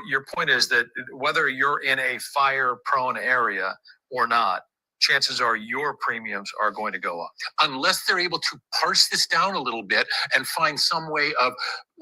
your point is that whether you're in a fire-prone area or not, chances are your premiums are going to go up. Unless they're able to parse this down a little bit and find some way of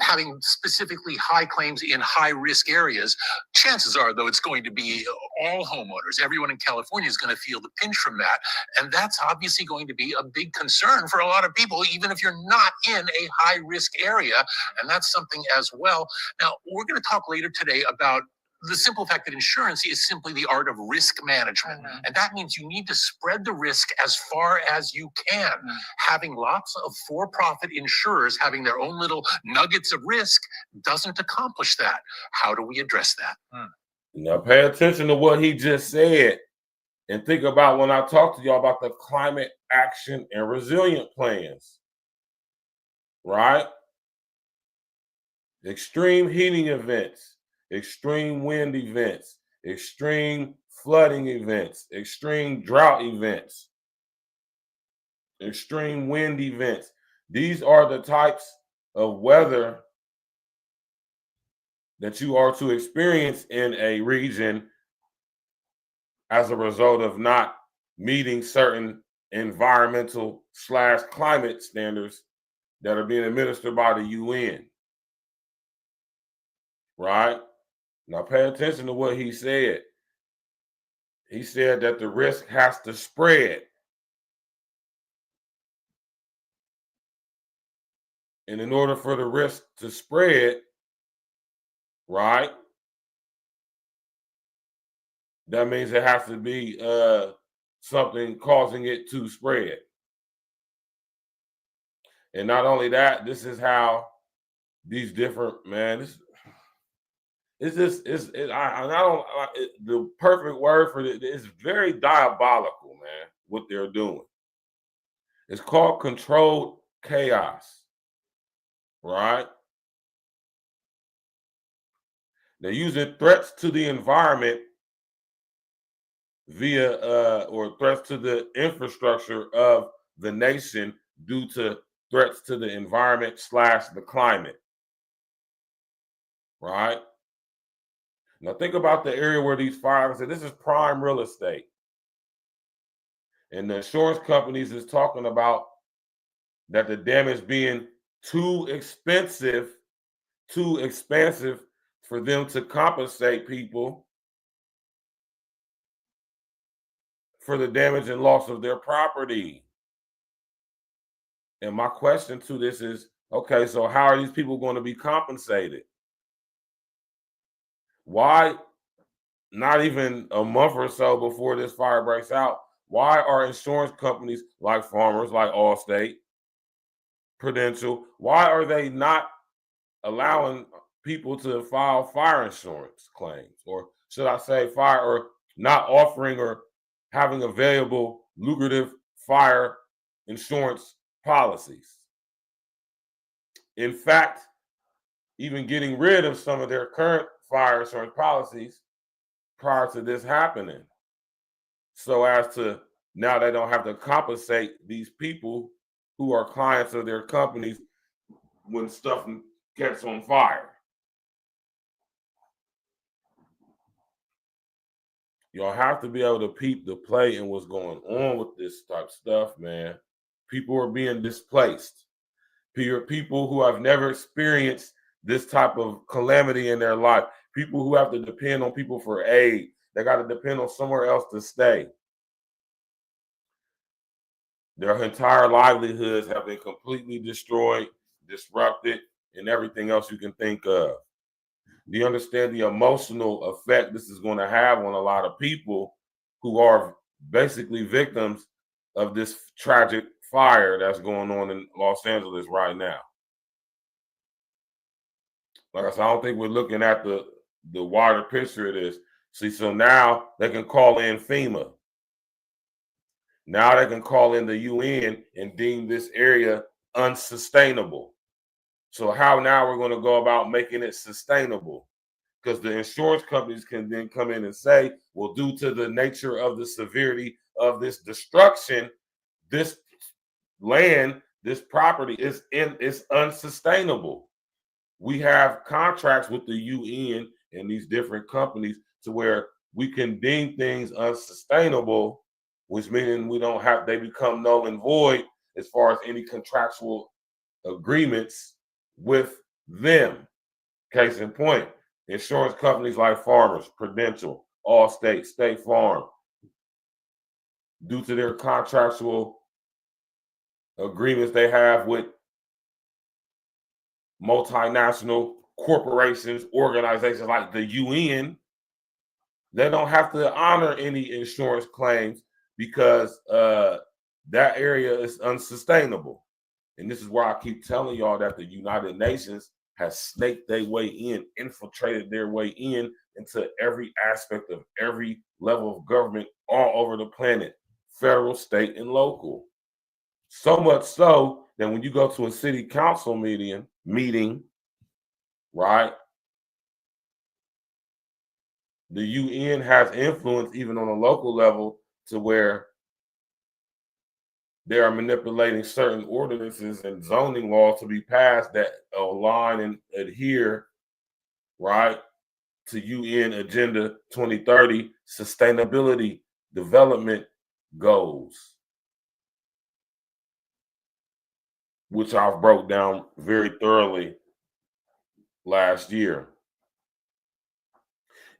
having specifically high claims in high risk areas, chances are, though, it's going to be all homeowners. Everyone in California is going to feel the pinch from that. And that's obviously going to be a big concern for a lot of people, even if you're not in a high risk area. And that's something as well. Now, we're going to talk later today about the simple fact that insurance is simply the art of risk management. Mm-hmm. And that means you need to spread the risk as far as you can. Mm-hmm. Having lots of for-profit insurers having their own little nuggets of risk doesn't accomplish that. How do we address that? Now pay attention to what he just said and think about when I talk to y'all about the climate action and resilient plans, right? Extreme heating events, extreme wind events, extreme flooding events, extreme drought events, extreme wind events. These are the types of weather that you are to experience in a region as a result of not meeting certain environmental / climate standards that are being administered by the UN. Right? Now pay attention to what he said. He said that the risk has to spread. And in order for the risk to spread, right, that means it has to be something causing it to spread. And not only that, this is how these different, man, the perfect word for it is very diabolical, man, what they're doing. It's called controlled chaos, right? They're using threats to the environment via or threats to the infrastructure of the nation due to threats to the environment / the climate, right? Now think about the area where these fires are. This is prime real estate. And the insurance companies is talking about that the damage being too expensive for them to compensate people for the damage and loss of their property. And my question to this is, okay, so how are these people going to be compensated? Why, not even a month or so before this fire breaks out, why are insurance companies like Farmers, like Allstate, Prudential, why are they not allowing people to file fire insurance claims? Or should I say fire, or not offering or having available lucrative fire insurance policies? In fact, even getting rid of some of their current fire insurance policies prior to this happening, so as to now they don't have to compensate these people who are clients of their companies when stuff gets on fire. Y'all have to be able to peep the play and what's going on with this type of stuff, man. People are being displaced. People who have never experienced this type of calamity in their life. People who have to depend on people for aid. They got to depend on somewhere else to stay. Their entire livelihoods have been completely destroyed, disrupted, and everything else you can think of. Do you understand the emotional effect this is going to have on a lot of people who are basically victims of this tragic fire that's going on in Los Angeles right now? Like I said, I don't think we're looking at the wider picture of this. See, so now they can call in FEMA. Now they can call in the UN and deem this area unsustainable. So how now we're going to go about making it sustainable? Because the insurance companies can then come in and say, well, due to the nature of the severity of this destruction, this land, this property is unsustainable. We have contracts with the UN and these different companies to where we can deem things unsustainable, which means they become null and void as far as any contractual agreements with them. Case in point, insurance companies like Farmers, Prudential, Allstate, State Farm, due to their contractual agreements they have with multinational corporations, organizations like the UN, they don't have to honor any insurance claims because that area is unsustainable. And this is where I keep telling y'all that the United Nations has snaked their way in, infiltrated their way in into every aspect of every level of government all over the planet, federal, state, and local. So much so that when you go to a city council meeting, right, the UN has influence even on a local level to where they are manipulating certain ordinances and zoning laws to be passed that align and adhere, right, to UN Agenda 2030 sustainability development goals. which I've broke down very thoroughly last year.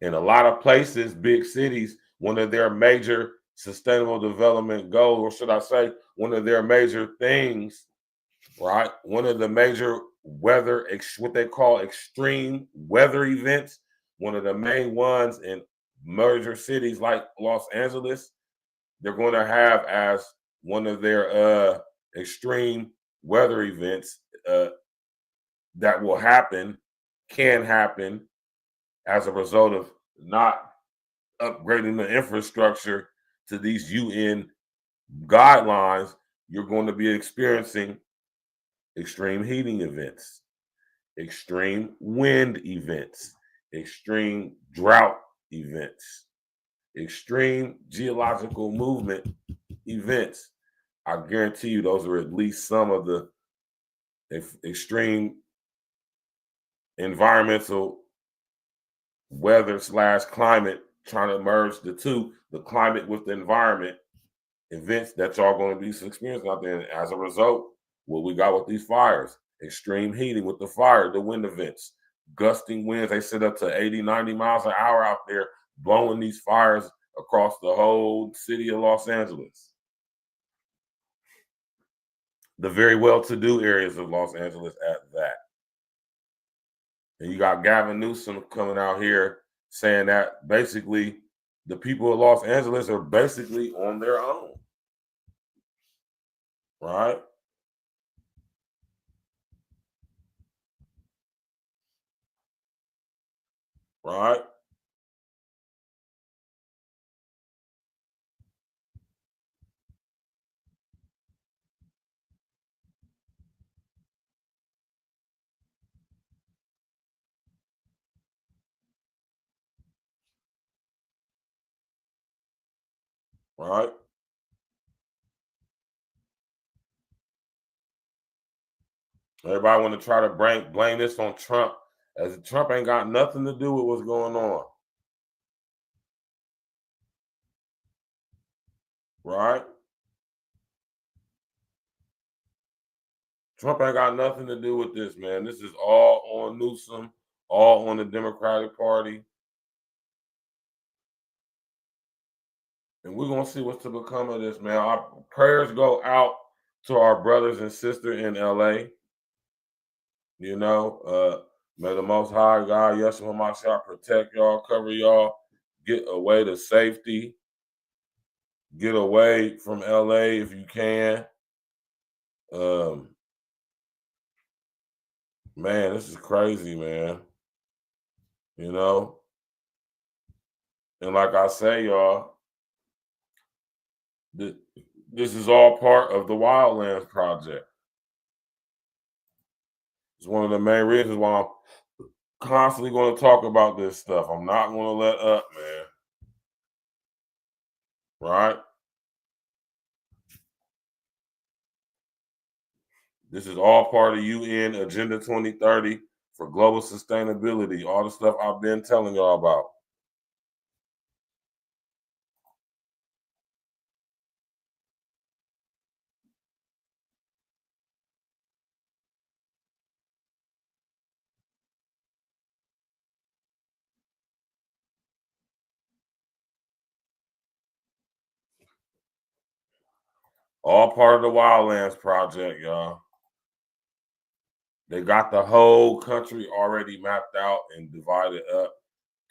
In a lot of places, big cities, one of their major sustainable development goals, or should I say, one of their major things, right? One of the major weather, what they call extreme weather events, one of the main ones in major cities like Los Angeles, they're going to have as one of their extreme weather events that will happen, can happen as a result of not upgrading the infrastructure to these UN guidelines. You're going to be experiencing extreme heating events, extreme wind events, extreme drought events, extreme geological movement events. I guarantee you those are at least some of the extreme environmental weather / climate, trying to merge the two, the climate with the environment events that y'all going to be experiencing out there. And as a result, what we got with these fires, extreme heating with the fire, the wind events, gusting winds, they sit up to 80, 90 miles an hour out there blowing these fires across the whole city of Los Angeles. The very well-to-do areas of Los Angeles at that. And you got Gavin Newsom coming out here saying that basically the people of Los Angeles are basically on their own. Right? Right? Right? Everybody want to try to blame this on Trump, as Trump ain't got nothing to do with what's going on. Right? Trump ain't got nothing to do with this, man. This is all on Newsom, all on the Democratic Party. And we're going to see what's to become of this, man. Our prayers go out to our brothers and sisters in LA. You know, may the Most High God, Yeshua HaMashiach, protect y'all, cover y'all, get away to safety, get away from LA if you can. Man, this is crazy, man. You know? And like I say, y'all, this is all part of the Wildlands Project. It's one of the main reasons why I'm constantly going to talk about this stuff. I'm not going to let up, man. Right? This is all part of UN Agenda 2030 for global sustainability. All the stuff I've been telling y'all about. All part of the Wildlands Project, y'all. They got the whole country already mapped out and divided up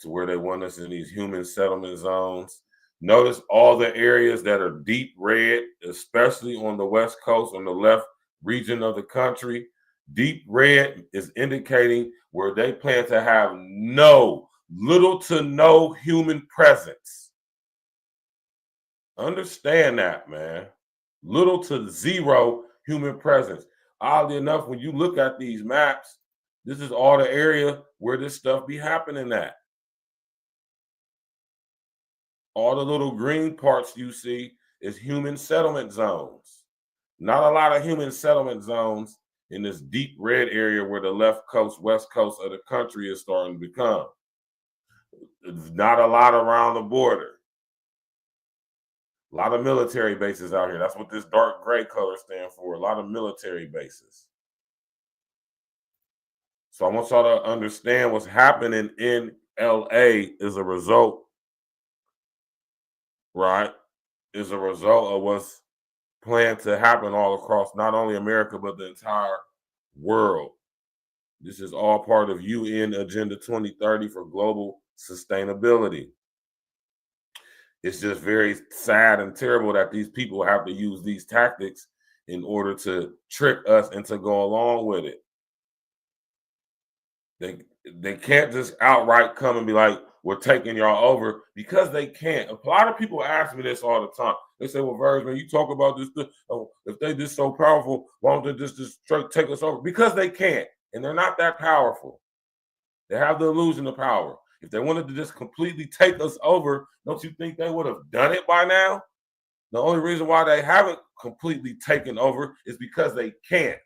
to where they want us in these human settlement zones. Notice all the areas that are deep red, especially on the West Coast, on the left region of the country. Deep red is indicating where they plan to have little to no human presence. Understand that, man. Little to zero human presence. Oddly enough, when you look at these maps, this is all the area where this stuff be happening at. All the little green parts you see is human settlement zones. Not a lot of human settlement zones in this deep red area where the left coast, west coast of the country is starting to become. There's not a lot around the border. A lot of military bases out here. That's what this dark gray color stands for. A lot of military bases. So I want y'all to understand what's happening in LA is a result, right? Is a result of what's planned to happen all across not only America, but the entire world. This is all part of UN Agenda 2030 for global sustainability. It's just very sad and terrible that these people have to use these tactics in order to trick us and to go along with it. They can't just outright come and be like, we're taking y'all over, because they can't. A lot of people ask me this all the time. They say, well, Verge, man, you talk about this, if they just so powerful, why don't they just straight take us over? Because they can't, and they're not that powerful. They have the illusion of power. If they wanted to just completely take us over, don't you think they would have done it by now? The only reason why they haven't completely taken over is because they can't.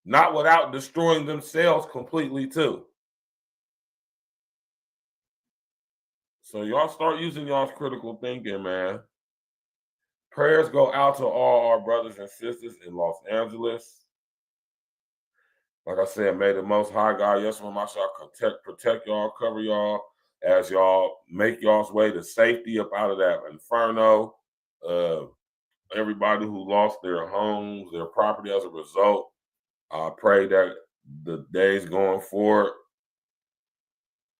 Not without destroying themselves completely too. So y'all start using y'all's critical thinking, man. Prayers go out to all our brothers and sisters in Los Angeles. Like I said, may the Most High God, Yeshua Mashiach, protect y'all, cover y'all as y'all make y'all's way to safety up out of that inferno. Everybody who lost their homes, their property as a result, I pray that the days going forward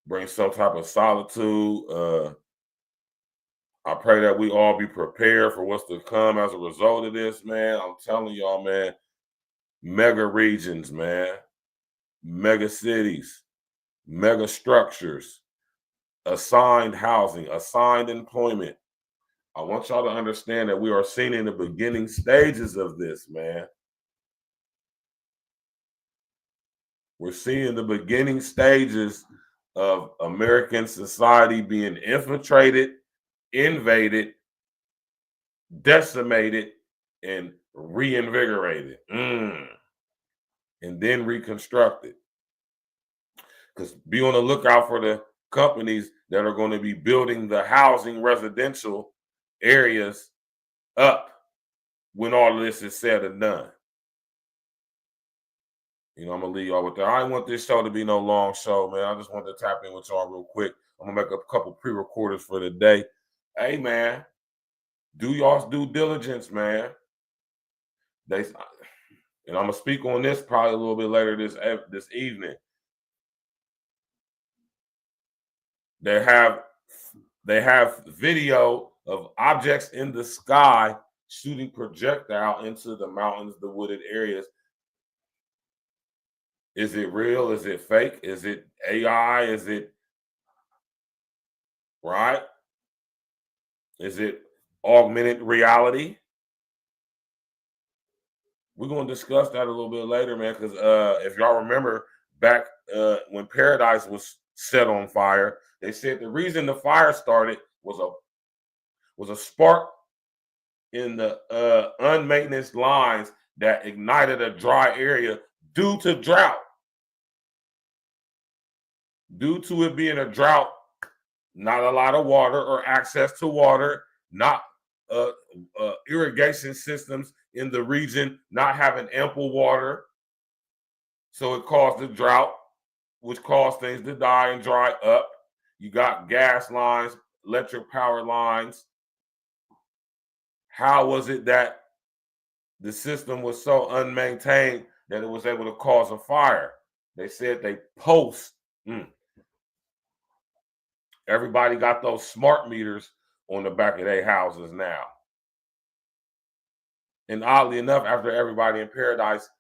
bring some type of solitude. I pray that we all be prepared for what's to come as a result of this, man. I'm telling y'all, man, mega regions, man, mega cities, mega structures, assigned housing, assigned employment. I want y'all to understand that we are seeing in the beginning stages of this, man. We're seeing the beginning stages of American society being infiltrated, invaded, decimated, and reinvigorated, and then reconstructed. Because be on the lookout for the companies that are going to be building the housing residential areas up when all of this is said and done. You know, I'm going to leave y'all with that. I didn't want this show to be no long show, man. I just wanted to tap in with y'all real quick. I'm going to make a couple pre-recorders for the day. Hey, man, do y'all's due diligence, man. And I'm going to speak on this probably a little bit later this evening. They have video of objects in the sky shooting projectile into the mountains, the wooded areas. Is it real? Is it fake? Is it AI? Is it right? Is it augmented reality? We're going to discuss that a little bit later, man, because if y'all remember back when Paradise was set on fire, they said the reason the fire started was a spark in the unmaintened lines that ignited a dry area due to drought. Due to it being a drought, not a lot of water or access to water, not irrigation systems in the region not having ample water. So it caused a drought, which caused things to die and dry up. You got gas lines, electric power lines. How was it that the system was so unmaintained that it was able to cause a fire? They said they post. Everybody got those smart meters on the back of their houses now. And oddly enough, after everybody in Paradise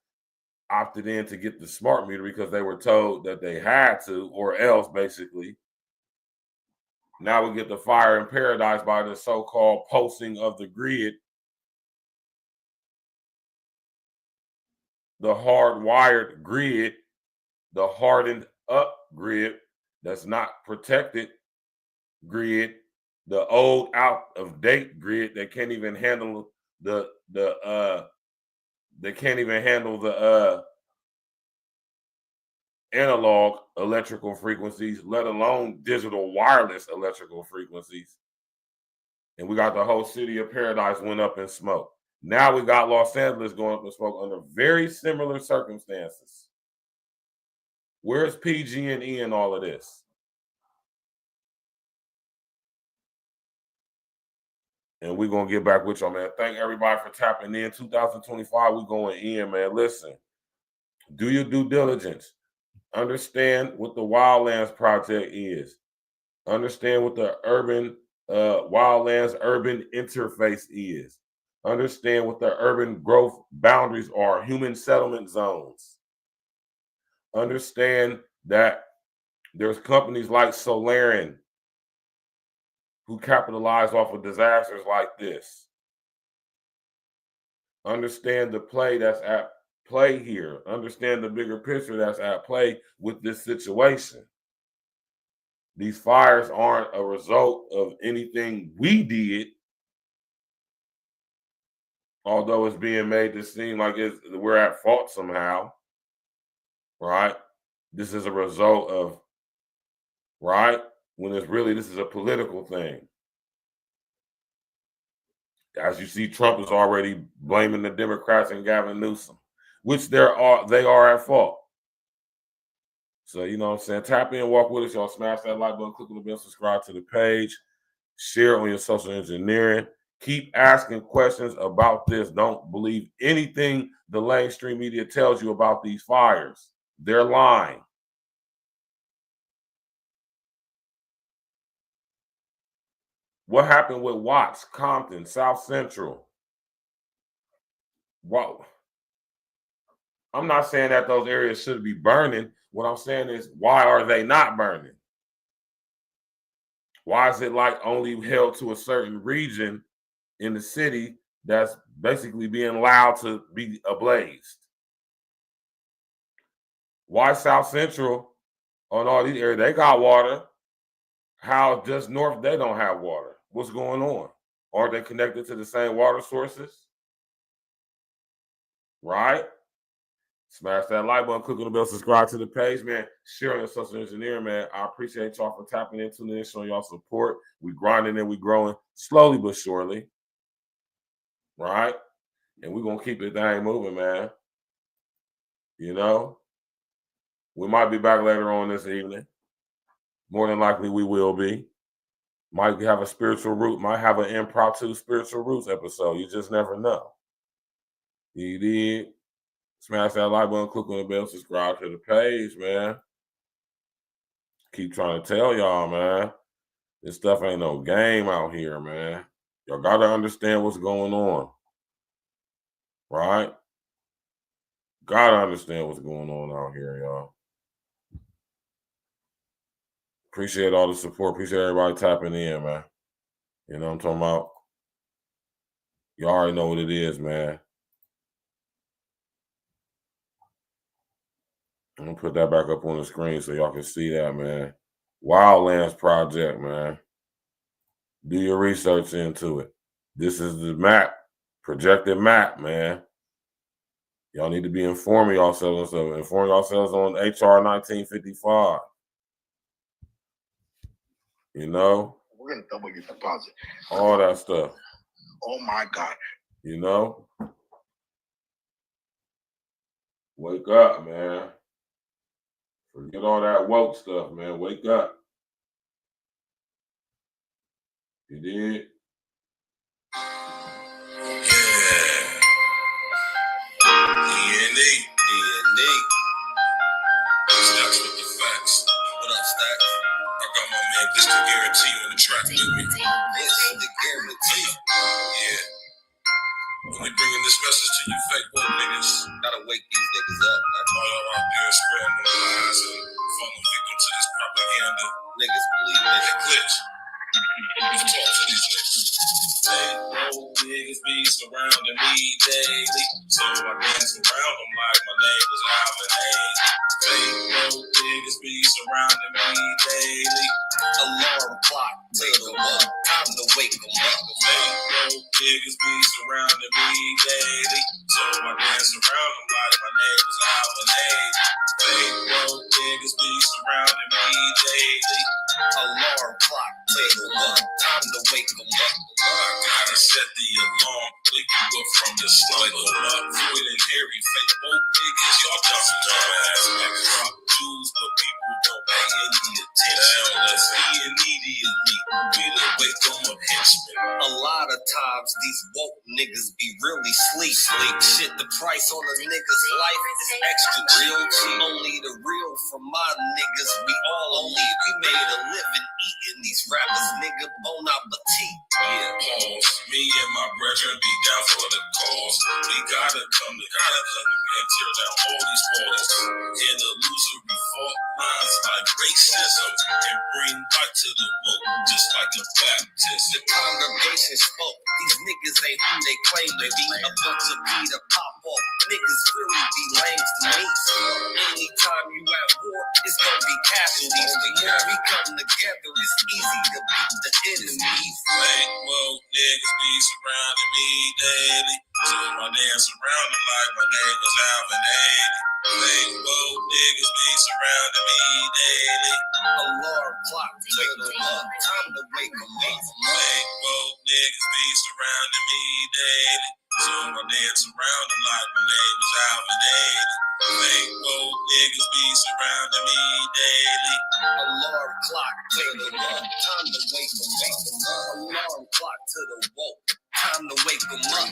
opted in to get the smart meter because they were told that they had to, or else basically, now we get the fire in Paradise by the so-called posting of the grid, the hardwired grid, the hardened up grid that's not protected grid, the old out of date grid that can't even handle the analog electrical frequencies, let alone digital wireless electrical frequencies. And we got the whole city of Paradise went up in smoke. Now we got Los Angeles going up in smoke under very similar circumstances. Where's PG&E in all of this? And we're going to get back with y'all, man. Thank everybody for tapping in. 2025, we going in, man. Listen, do your due diligence. Understand what the Wildlands Project is. Understand what the urban Wildlands urban interface is. Understand what the urban growth boundaries are, human settlement zones. Understand that there's companies like Solarian who capitalize off of disasters like this. Understand the play that's at play here. Understand the bigger picture that's at play with this situation. These fires aren't a result of anything we did, although it's being made to seem like we're at fault somehow, right? This is a result of, right? When it's really, this is a political thing. As you see, Trump is already blaming the Democrats and Gavin Newsom, which they are at fault. So, you know what I'm saying? Tap in, walk with us. Y'all smash that like button, click on the bell, subscribe to the page, share on your social engineering. Keep asking questions about this. Don't believe anything the mainstream media tells you about these fires. They're lying. What happened with Watts, Compton, South Central? Wow. I'm not saying that those areas should be burning. What I'm saying is, why are they not burning? Why is it like only held to a certain region in the city that's basically being allowed to be ablazed? Why South Central on all these areas, they got water. How just north, they don't have water? What's going on? Are they connected to the same water sources? Right? Smash that like button, click on the bell, subscribe to the page, man. Share on your social engineering, man. I appreciate y'all for tapping in, tuning in, showing y'all support. We grinding and we growing slowly but surely. Right? And we're going to keep the thing moving, man. You know? We might be back later on this evening. More than likely we will be. Might have a spiritual root, might have an impromptu spiritual roots episode. You just never know. You did. Smash that like button, click on the bell, subscribe to the page, man. Keep trying to tell y'all, man. This stuff ain't no game out here, man. Y'all got to understand what's going on. Right? Got to understand what's going on out here, y'all. Appreciate all the support. Appreciate everybody tapping in, man. You know what I'm talking about? You already know what it is, man. I'm going to put that back up on the screen so y'all can see that, man. Wildlands Project, man. Do your research into it. This is the map, projected map, man. Y'all need to be informing yourselves. So inform yourselves on HR 1955. You know? We're going to double your deposit. All that stuff. Oh, my God. You know? Wake up, man. Forget all that woke stuff, man. Wake up. You did? D&E. Stacks with the facts. What up, Stacks? I got my man This the Guarantee on the track with me. This the Guarantee. Yeah. Only bringing this message to you fake woke niggas. Gotta wake these niggas up. That's all y'all out there spreading the lies and falling victim to this propaganda. Niggas believe in it. Glitch. Let's talk to these niggas. Fake woke niggas be surrounding me daily. So I dance around them like my name was Alvin Hayes. Fake woke niggas be surrounding me daily. Alarm clock, wake them up. Time to wake them up. Fake woke niggas be surrounding me daily. So I dance around them like my name was Alvin Hayes. Fake woke niggas be surrounding me daily. Alarm clock, tickle up, time to wake 'em up. I gotta set the alarm, wake you up from the slumber. Floyd and Harry, fake woke niggas, y'all just dumbass niggas. Drop jewels, but people don't pay any attention. Let's be immediately, we the wake 'em up henchmen. A lot of times these woke niggas be really sleep. Shit, the price on a nigga's life is extra real cheap. Only the real from my niggas, we all elite. We made a living eating these rappers, nigga, bon appetit. Yeah, pause. Me and my brethren be down for the cause. We gotta come together and tear down all these walls. In illusory fault lines like racism and bring back to the woke, just like the Baptist. The congregation spoke. These niggas ain't who they claim to be. A bunch of Peter pop off niggas really be lame to me. Anytime you at war, it's gonna be casualties. The more we come together, it's easy to beat the enemies. Fake woke niggas be surrounding me daily. So my damn surrounding like my name was Alvin Ailey. Fake woke niggas be surrounding me daily. Alarm clock, tickle up, time to wake 'em up. Fake woke niggas be surrounding me daily. So my damn surrounding like my name was Alvin Ailey. Fake woke niggas be surrounding me daily. Alarm clock, tickle up, time to wake 'em up. Alarm clock to the woke, time to wake 'em up.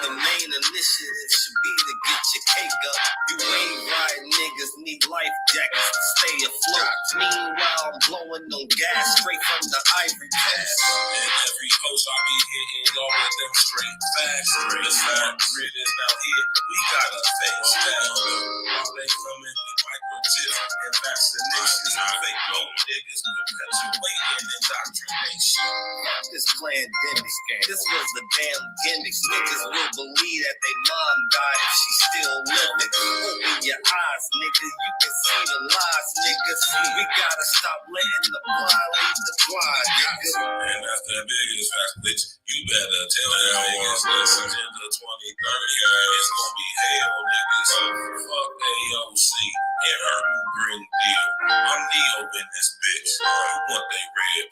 The main initiative should be to get your cake up. You ain't riding niggas need life jackets to stay afloat. Meanwhile, I'm blowing on gas straight from the ivory cast. And every post I be hitting y'all with them straight facts. The smart grid is now here, we gotta face down. They coming with microchips and vaccinations. Fake woke niggas perpetuating indoctrination. This pandemic, this was the damn gimmick. Niggas will believe that they mom died if she still living. Open your eyes, nigga, you can see the lies, niggas. We gotta stop letting the blind lead the blind, nigga. And that's the biggest fact, bitch. You better tell them niggas listen in the 2030. It's gonna be hell, niggas. Fuck AOC and her new Green Deal. I'm Neo in this bitch. You want they red